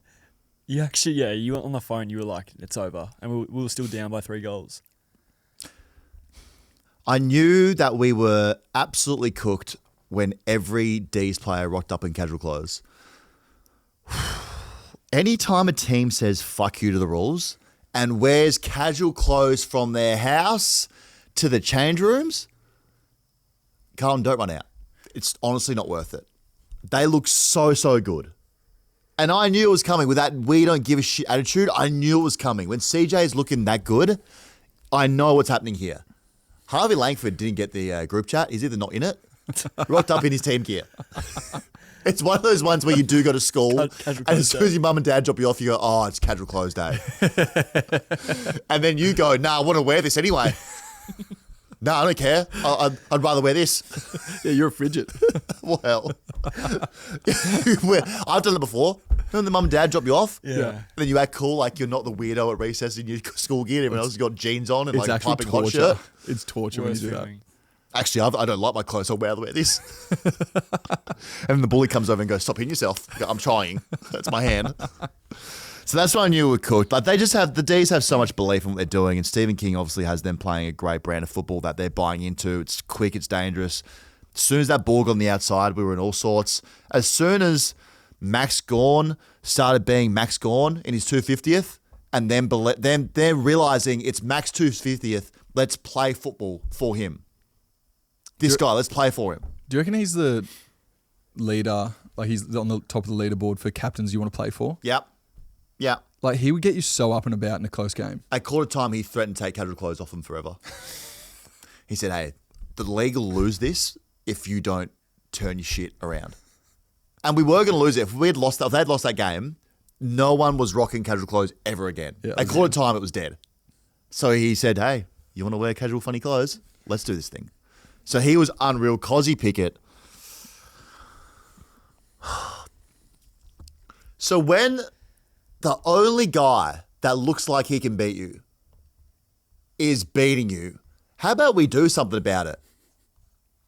You actually, yeah, you went on the phone, you were like, it's over. And we were still down by 3 goals. I knew that we were absolutely cooked when every D's player rocked up in casual clothes. Anytime a team says fuck you to the rules and wears casual clothes from their house to the change rooms, Carlton, don't run out. It's honestly not worth it. They look so good. And I knew it was coming with that we don't give a shit attitude. I knew it was coming. When CJ is looking that good, I know what's happening here. Harvey Langford didn't get the group chat. He's either not in it, rocked up in his team gear. It's one of those ones where you do go to school, and as soon as your mum and dad drop you off, you go, oh, it's casual clothes day. And then you go, nah, I want to wear this anyway. No, I don't care. I'd rather wear this. Yeah, you're a frigid. Well, I've done it before. When the mum and dad drop you off, Yeah. and then you act cool like you're not the weirdo at recess in your school gear. Everyone else has got jeans on and It's like actually piping hot torture. shirt. It's torture when you Worst do that. feeling. Actually, I don't like my clothes. I'll rather wear this. And then the bully comes over and goes, stop hitting yourself. I go, I'm trying. That's my hand. So that's why I knew we were cooked. Like the D's have so much belief in what they're doing, and Stephen King obviously has them playing a great brand of football that they're buying into. It's quick, it's dangerous. As soon as that ball got on the outside, we were in all sorts. As soon as Max Gawn started being Max Gawn in his 250th, and then they're realizing it's Max 250th, let's play football for him. This guy, let's play for him. Do you reckon he's the leader? Like he's on the top of the leaderboard for captains you want to play for? Yep. Like he would get you so up and about in a close game. At quarter time, he threatened to take casual clothes off him forever. He said, hey, the league will lose this if you don't turn your shit around. And we were going to lose it. If they'd lost that game, no one was rocking casual clothes ever again. Yeah, At quarter time, it was dead. So he said, hey, you want to wear casual funny clothes? Let's do this thing. So he was unreal. Cozzy Pickett. So when the only guy that looks like he can beat you is beating you, how about we do something about it?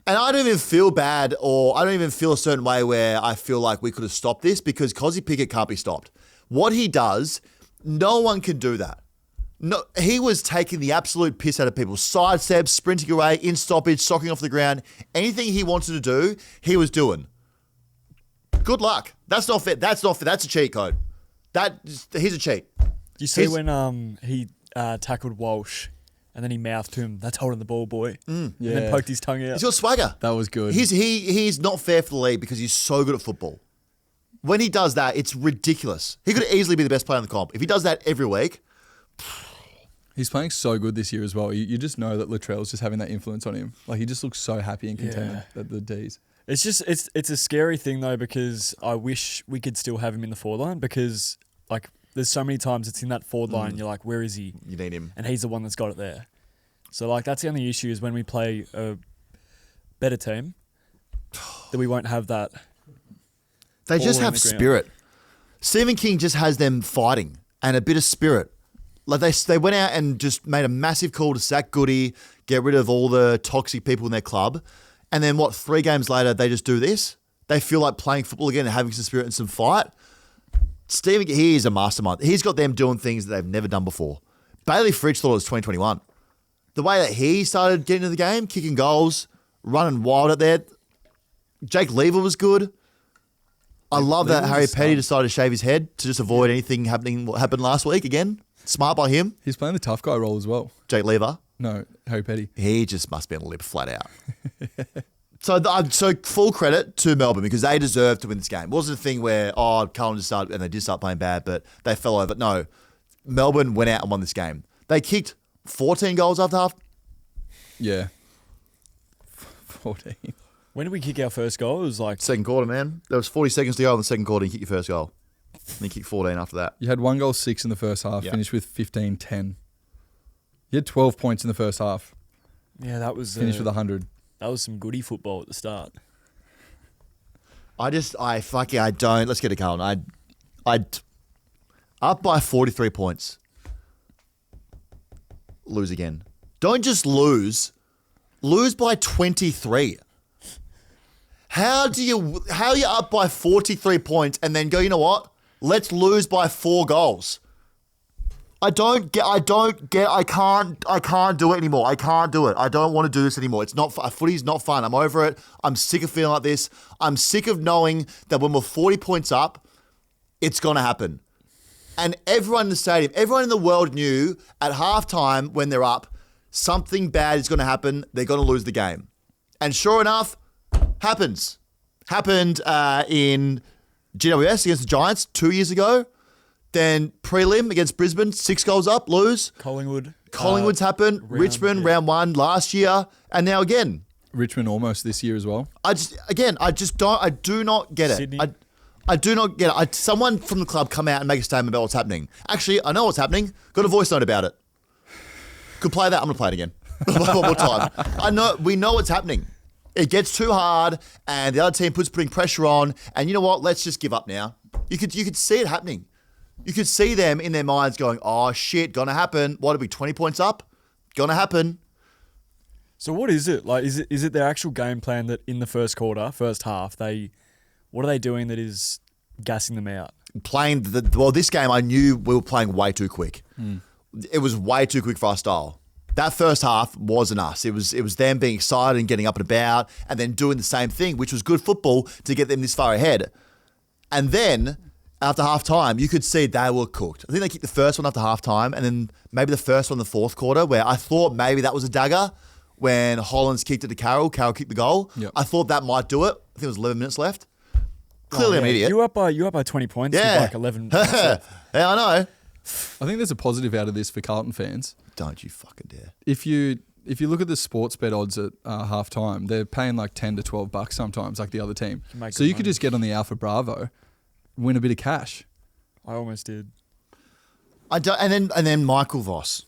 And I don't even feel bad, or I don't even feel a certain way where I feel like we could have stopped this, because Cozzy Pickett can't be stopped. What he does, no one can do that. No, he was taking the absolute piss out of people. Sidesteps, sprinting away, in stoppage, socking off the ground. Anything he wanted to do, he was doing. Good luck. That's not fair. That's not fair. That's a cheat code. He's a cheat. You see when he tackled Walsh and then he mouthed to him, "That's holding the ball, boy." And then poked his tongue out. He's got swagger. That was good. He's not fair for the league because he's so good at football. When he does that, it's ridiculous. He could easily be the best player in the comp. If he does that every week. He's playing so good this year as well. You just know that Latrell's just having that influence on him. Like he just looks so happy and content at the D's. It's just it's a scary thing though, because I wish we could still have him in the forward line, because like there's so many times it's in that forward line you're like, where is he? You need him. And he's the one that's got it there. So like that's the only issue, is when we play a better team that we won't have that. They just all have in the ground. spirit. Stephen King just has them fighting and a bit of spirit. Like they went out and just made a massive call to sack Goody, get rid of all the toxic people in their club. And then 3 games later, they just do this? They feel like playing football again and having some spirit and some fight. Stephen, he is a mastermind. He's got them doing things that they've never done before. Bailey Fritsch thought it was 2021. The way that he started getting into the game, kicking goals, running wild out there. Jake Lever was good. I love that Harry Petty decided to shave his head to just avoid anything happening what happened last week again. Smart by him. He's playing the tough guy role as well. Jake Lever. No, Harry Petty. He just must be on a lip flat out. So full credit to Melbourne, because they deserved to win this game. It wasn't a thing where, Carlton just started, and they did start playing bad, but they fell over. No, Melbourne went out and won this game. They kicked 14 goals after half. Yeah. 14. When did we kick our first goal? It was like Second quarter, man. There was 40 seconds to go in the second quarter and you kick your first goal. And you kick 14 after that. You had 1 goal, 6 in the first half, Yeah. finished with 15-10. You had 12 points in the first half, that was finished with 100. That was some goody football at the start. I don't. Let's get to Carlton. I'd up by 43 points. Lose again. Don't just lose. Lose by 23. How are you up by 43 points and then go, you know what? Let's lose by 4 goals. I can't do it anymore. I can't do it. I don't want to do this anymore. It's not, footy's not fun. I'm over it. I'm sick of feeling like this. I'm sick of knowing that when we're 40 points up, it's going to happen. And everyone in the stadium, everyone in the world knew at halftime when they're up, something bad is going to happen. They're going to lose the game. And sure enough, Happens. Happened in GWS against the Giants 2 years ago. Then prelim against Brisbane, 6 goals up, lose. Collingwood's happened. Richmond, round 1 last year. And now again. Richmond almost this year as well. I do not get it. Sydney. I do not get it. Someone from the club come out and make a statement about what's happening. Actually, I know what's happening. Got a voice note about it. Could play that. I'm going to play it again. One more time. We know what's happening. It gets too hard and the other team putting pressure on. And you know what? Let's just give up now. You could see it happening. You could see them in their minds going, oh shit, gonna happen. What are we, 20 points up? Gonna happen. So what is it? Like, is it their actual game plan that in the first half, what are they doing that is gassing them out? This game I knew we were playing way too quick. It was way too quick for our style. That first half wasn't us. It was them being excited and getting up and about and then doing the same thing, which was good football to get them this far ahead. And then after half time, you could see they were cooked. I think they kicked the first one after half time and then maybe the first one in the fourth quarter where I thought maybe that was a dagger when Hollands kicked it to Carroll. Carroll kicked the goal. Yep. I thought that might do it. I think it was 11 minutes left. Clearly I'm an idiot. You up by 20 points with like 11 minutes left. Yeah, I know. I think there's a positive out of this for Carlton fans. Don't you fucking dare. If you look at the sports bet odds at half time, they're paying like $10 to $12 sometimes, like the other team. So you could just get on the Alpha Bravo, win a bit of cash. I almost did. And then Michael Voss.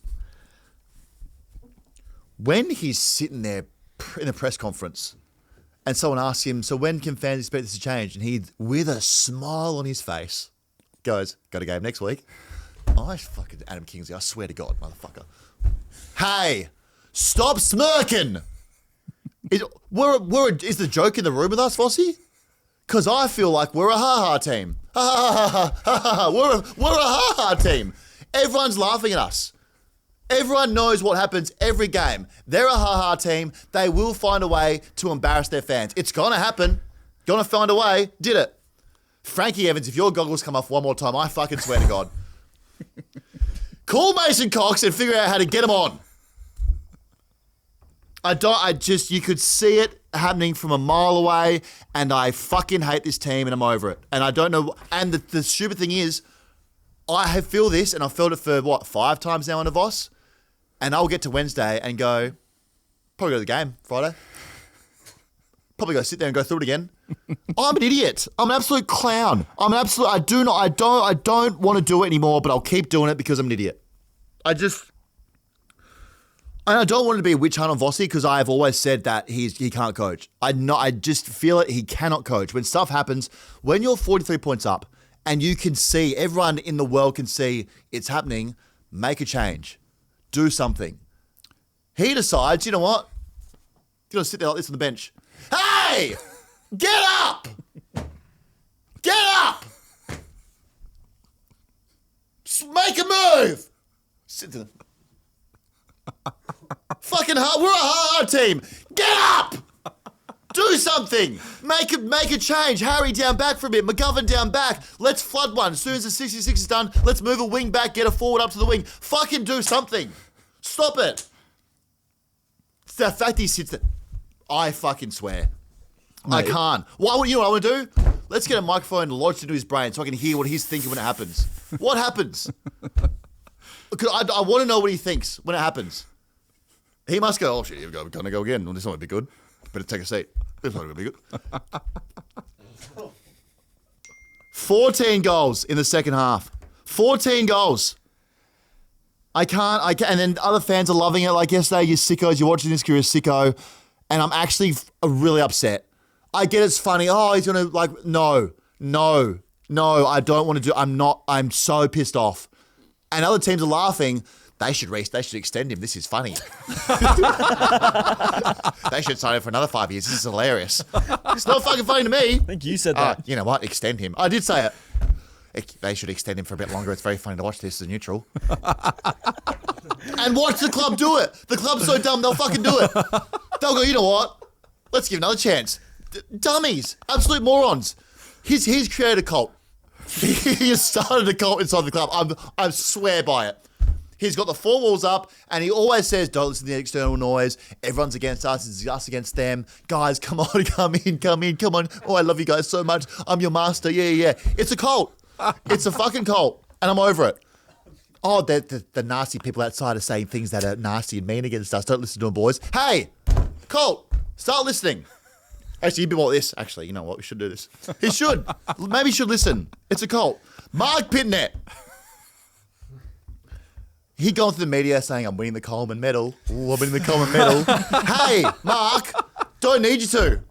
When he's sitting there in a press conference and someone asks him, so when can fans expect this to change? And he, with a smile on his face, goes, got a game next week. I fucking Adam Kingsley, I swear to God, motherfucker. Hey, stop smirking. Is the joke in the room with us, Vossi? Because I feel like we're a ha-ha team. Ha-ha-ha-ha-ha-ha. We're a ha-ha team. Everyone's laughing at us. Everyone knows what happens every game. They're a ha-ha team. They will find a way to embarrass their fans. It's going to happen. Going to find a way. Did it. Frankie Evans, if your goggles come off one more time, I fucking swear to God. Call Mason Cox and figure out how to get him on. You could see it happening from a mile away, and I fucking hate this team and I'm over it. And I don't know, and the stupid thing is, I feel this, and I've felt it for, 5 times now on a Voss, and I'll get to Wednesday and go, probably go to the game Friday. Probably go sit there and go through it again. I'm an idiot. I'm an absolute clown. I don't want to do it anymore, but I'll keep doing it because I'm an idiot. And I don't want to be a witch hunt on Vossi because I have always said that he can't coach. I just feel it. He cannot coach. When stuff happens, when you're 43 points up and you can see, everyone in the world can see it's happening, make a change. Do something. He decides, you know what? You're going to sit there like this on the bench. Hey! Get up! Get up! Make a move! Sit there. Fucking hard. We're a hard team. Get up! Do something. Make a change. Harry down back for a bit. McGovern down back. Let's flood one. As soon as the 66 is done, let's move a wing back, get a forward up to the wing. Fucking do something. Stop it. It's the fact he sits there. I fucking swear. Mate. I can't. What you know what I want to do? Let's get a microphone lodged into his brain so I can hear what he's thinking when it happens. What happens? I want to know what he thinks when it happens. He must go, oh shit, here we go. We're going to go again. Well, this might be good. Better take a seat. This might be good. 14 goals in the second half. 14 goals. I can't, and then other fans are loving it. Like yesterday, you sickos, you're watching this because you're a sicko, and I'm actually really upset. I get it's funny. Oh, he's going to no, I don't want to do, I'm so pissed off. And other teams are laughing. They should extend him. This is funny. They should sign him for another 5 years. This is hilarious. It's not fucking funny to me. I think you said that. You know what? Extend him. I did say it. They should extend him for a bit longer. It's very funny to watch this as a neutral. And watch the club do it. The club's so dumb, they'll fucking do it. They'll go, you know what? Let's give another chance. Dummies. Absolute morons. He's created a cult. He has started a cult inside the club. I swear by it. He's got the four walls up, and he always says, don't listen to the external noise. Everyone's against us. It's us against them. Guys, come on, come on. Oh, I love you guys so much. I'm your master. Yeah. It's a cult. It's a fucking cult, and I'm over it. Oh, the nasty people outside are saying things that are nasty and mean against us. Don't listen to them, boys. Hey, cult, start listening. Actually, you'd be more this. Actually, you know what? We should do this. He should. Maybe he should listen. It's a cult. Mark Pitnet. He gone through the media saying, I'm winning the Coleman medal. Ooh, I'm winning the Coleman medal. Hey, Mark, don't need you to.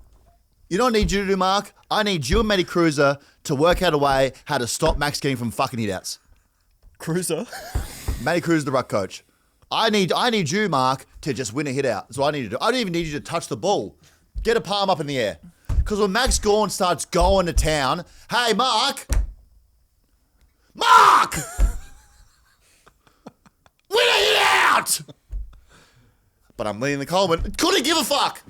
You don't need you to do, Mark. I need you and Matty Cruiser to work out a way how to stop Max getting from fucking hit-outs. Cruiser? Matty Cruiser, the ruck coach. I need you, Mark, to just win a hit-out. That's what I need to do. I don't even need you to touch the ball. Get a palm up in the air. Because when Max Gawn starts going to town, hey, Mark! Win a hit-out! But I'm leading the Coleman. Couldn't give a fuck!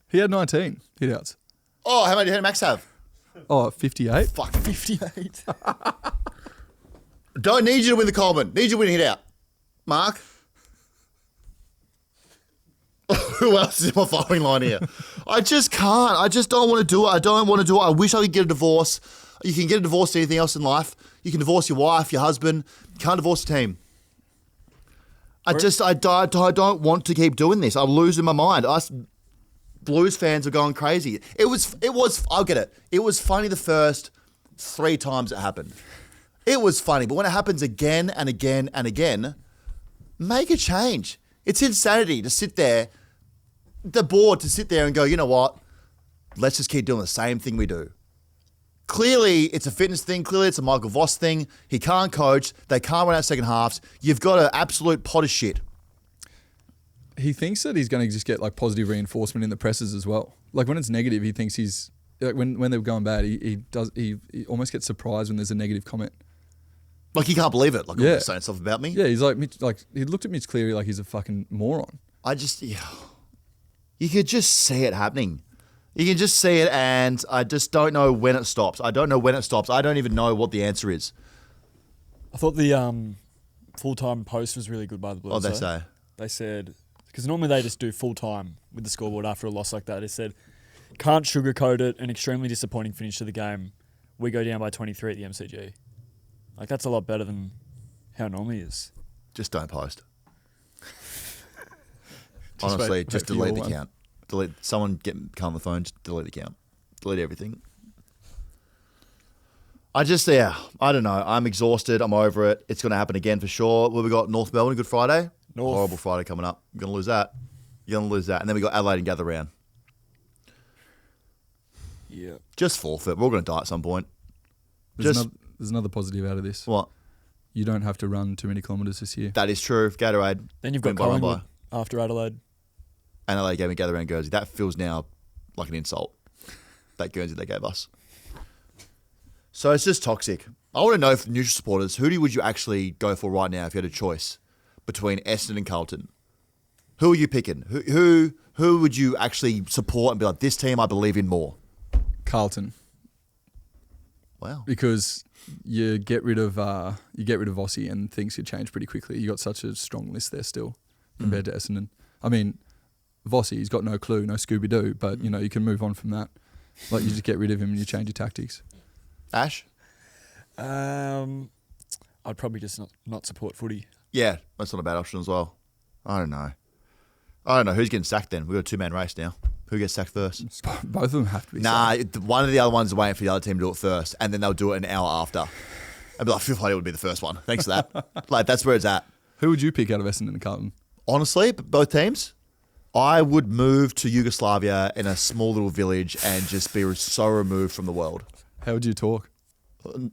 He had 19 hit-outs. Oh, how many did Max have? Oh, 58. Fuck. 58. Don't need you to win the Coleman. Need you to win a hit-out. Mark? Who else is in my firing line here? I just can't. I just don't want to do it. I don't want to do it. I wish I could get a divorce. You can get a divorce to anything else in life. You can divorce your wife, your husband. You can't divorce the team. I don't want to keep doing this. I'm losing my mind. Us Blues fans are going crazy. I'll get it. It was funny the first 3 times it happened. It was funny. But when it happens again and again and again, make a change. It's insanity to sit there, the board to sit there and go, you know what? Let's just keep doing the same thing we do. Clearly, it's a fitness thing. Clearly, it's a Michael Voss thing. He can't coach. They can't run out second halves. You've got an absolute pot of shit. He thinks that he's going to just get like positive reinforcement in the presses as well. Like when it's negative, he thinks he's like when they're going bad, he almost gets surprised when there's a negative comment. Like he can't believe it. Like, Yeah. oh, saying stuff about me. Yeah, he's like he looked at Mitch Cleary like he's a fucking moron. You could just see it happening. You can just see it, and I just don't know when it stops. I don't know when it stops. I don't even know what the answer is. I thought the full-time post was really good by the Blues. What'd they say? They said, because normally they just do full-time with the scoreboard after a loss like that. They said, can't sugarcoat it, an extremely disappointing finish to the game. We go down by 23 at the MCG. Like, that's a lot better than how it normally is. Just don't post. Honestly, just delete the account. Come on the phone, just delete the account. Delete everything. I don't know. I'm exhausted. I'm over it. It's going to happen again for sure. Well, we got North Melbourne, Good Friday. Horrible Friday coming up. You're going to lose that. And then we got Adelaide and Gather Round. Yeah. Just forfeit. We're all going to die at some point. There's another positive out of this. What? You don't have to run too many kilometres this year. That is true. Gatorade. Then you've got Collingwood after Adelaide. And LA gave me Gather Round Guernsey. That feels now like an insult. That Guernsey they gave us. So it's just toxic. I want to know, for neutral supporters, who would you actually go for right now if you had a choice between Essendon and Carlton? Who are you picking? Who would you actually support and be like, this team I believe in more? Carlton. Wow. Because you get rid of Vossi and things could change pretty quickly. You got such a strong list there still compared to Essendon. I mean, Vossi, he's got no clue, no Scooby-Doo, but you can move on from that. Like you just get rid of him and you change your tactics. Ash? I'd probably just not support footy. Yeah, that's not a bad option as well. I don't know. Who's getting sacked then? We've got a 2-man race now. Who gets sacked first? Both of them have to be sacked. One of the other ones is waiting for the other team to do it first, and then they'll do it an hour after. I'd be like, I feel like it would be the first one. Thanks for that. Like, that's where it's at. Who would you pick out of Essendon and Carlton? Honestly, both teams, I would move to Yugoslavia in a small little village and just be so removed from the world. How would you talk?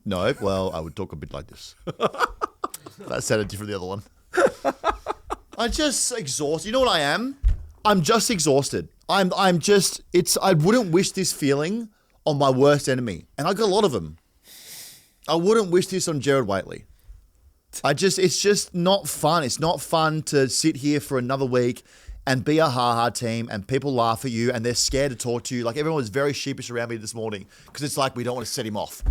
No, well, I would talk a bit like this. That sounded different than the other one. I'm just exhausted. You know what I am? I'm just exhausted. I wouldn't wish this feeling on my worst enemy. And I got a lot of them. I wouldn't wish this on Jared Waitley. It's just not fun. It's not fun to sit here for another week and be a ha-ha team and people laugh at you and they're scared to talk to you. Like everyone was very sheepish around me this morning because it's like we don't want to set him off.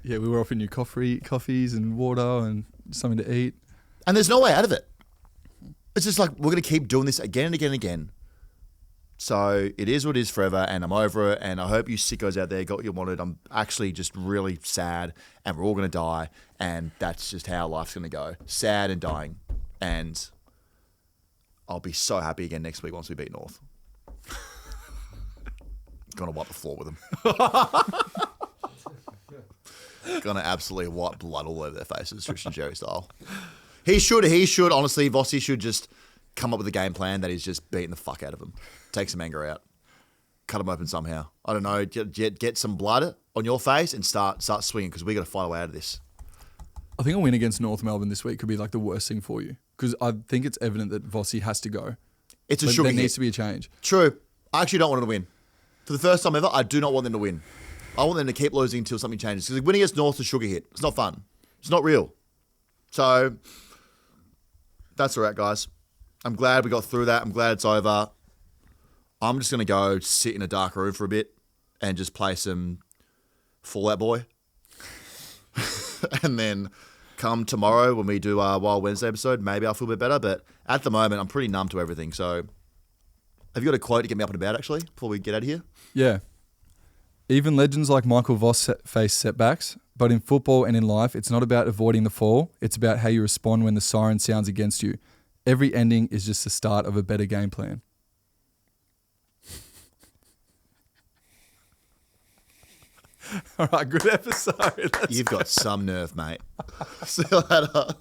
Yeah, we were offering you coffees and water and something to eat. And there's no way out of it. It's just like, we're going to keep doing this again and again and again. So it is what it is forever, and I'm over it, and I hope you sickos out there got what you wanted. I'm actually just really sad, and we're all going to die, and that's just how life's going to go. Sad and dying. And I'll be so happy again next week once we beat North. Gonna wipe the floor with them. Gonna absolutely wipe blood all over their faces, Tristan Jerry style. He should, honestly, Vossi should just come up with a game plan that is just beating the fuck out of them. Take some anger out. Cut them open somehow. I don't know, get some blood on your face and start swinging, because we got to fight our way out of this. I think a win against North Melbourne this week could be like the worst thing for you, because I think it's evident that Vossi has to go. It's a Like, sugar there hit. needs to be a change. True. I actually don't want them to win. For the first time ever, I do not want them to win. I want them to keep losing until something changes. Because winning against North is a sugar hit. It's not fun. It's not real. So, that's all right, guys. I'm glad we got through that. I'm glad it's over. I'm just going to go sit in a dark room for a bit and just play some Fall Out Boy. And then come tomorrow when we do our Wild Wednesday episode, maybe I'll feel a bit better. But at the moment, I'm pretty numb to everything. So, have you got a quote to get me up and about, actually, before we get out of here? Yeah. Even legends like Michael Voss face setbacks, but in football and in life, it's not about avoiding the fall. It's about how you respond when the siren sounds against you. Every ending is just the start of a better game plan. All right, good episode. You've got some nerve, mate. See you later.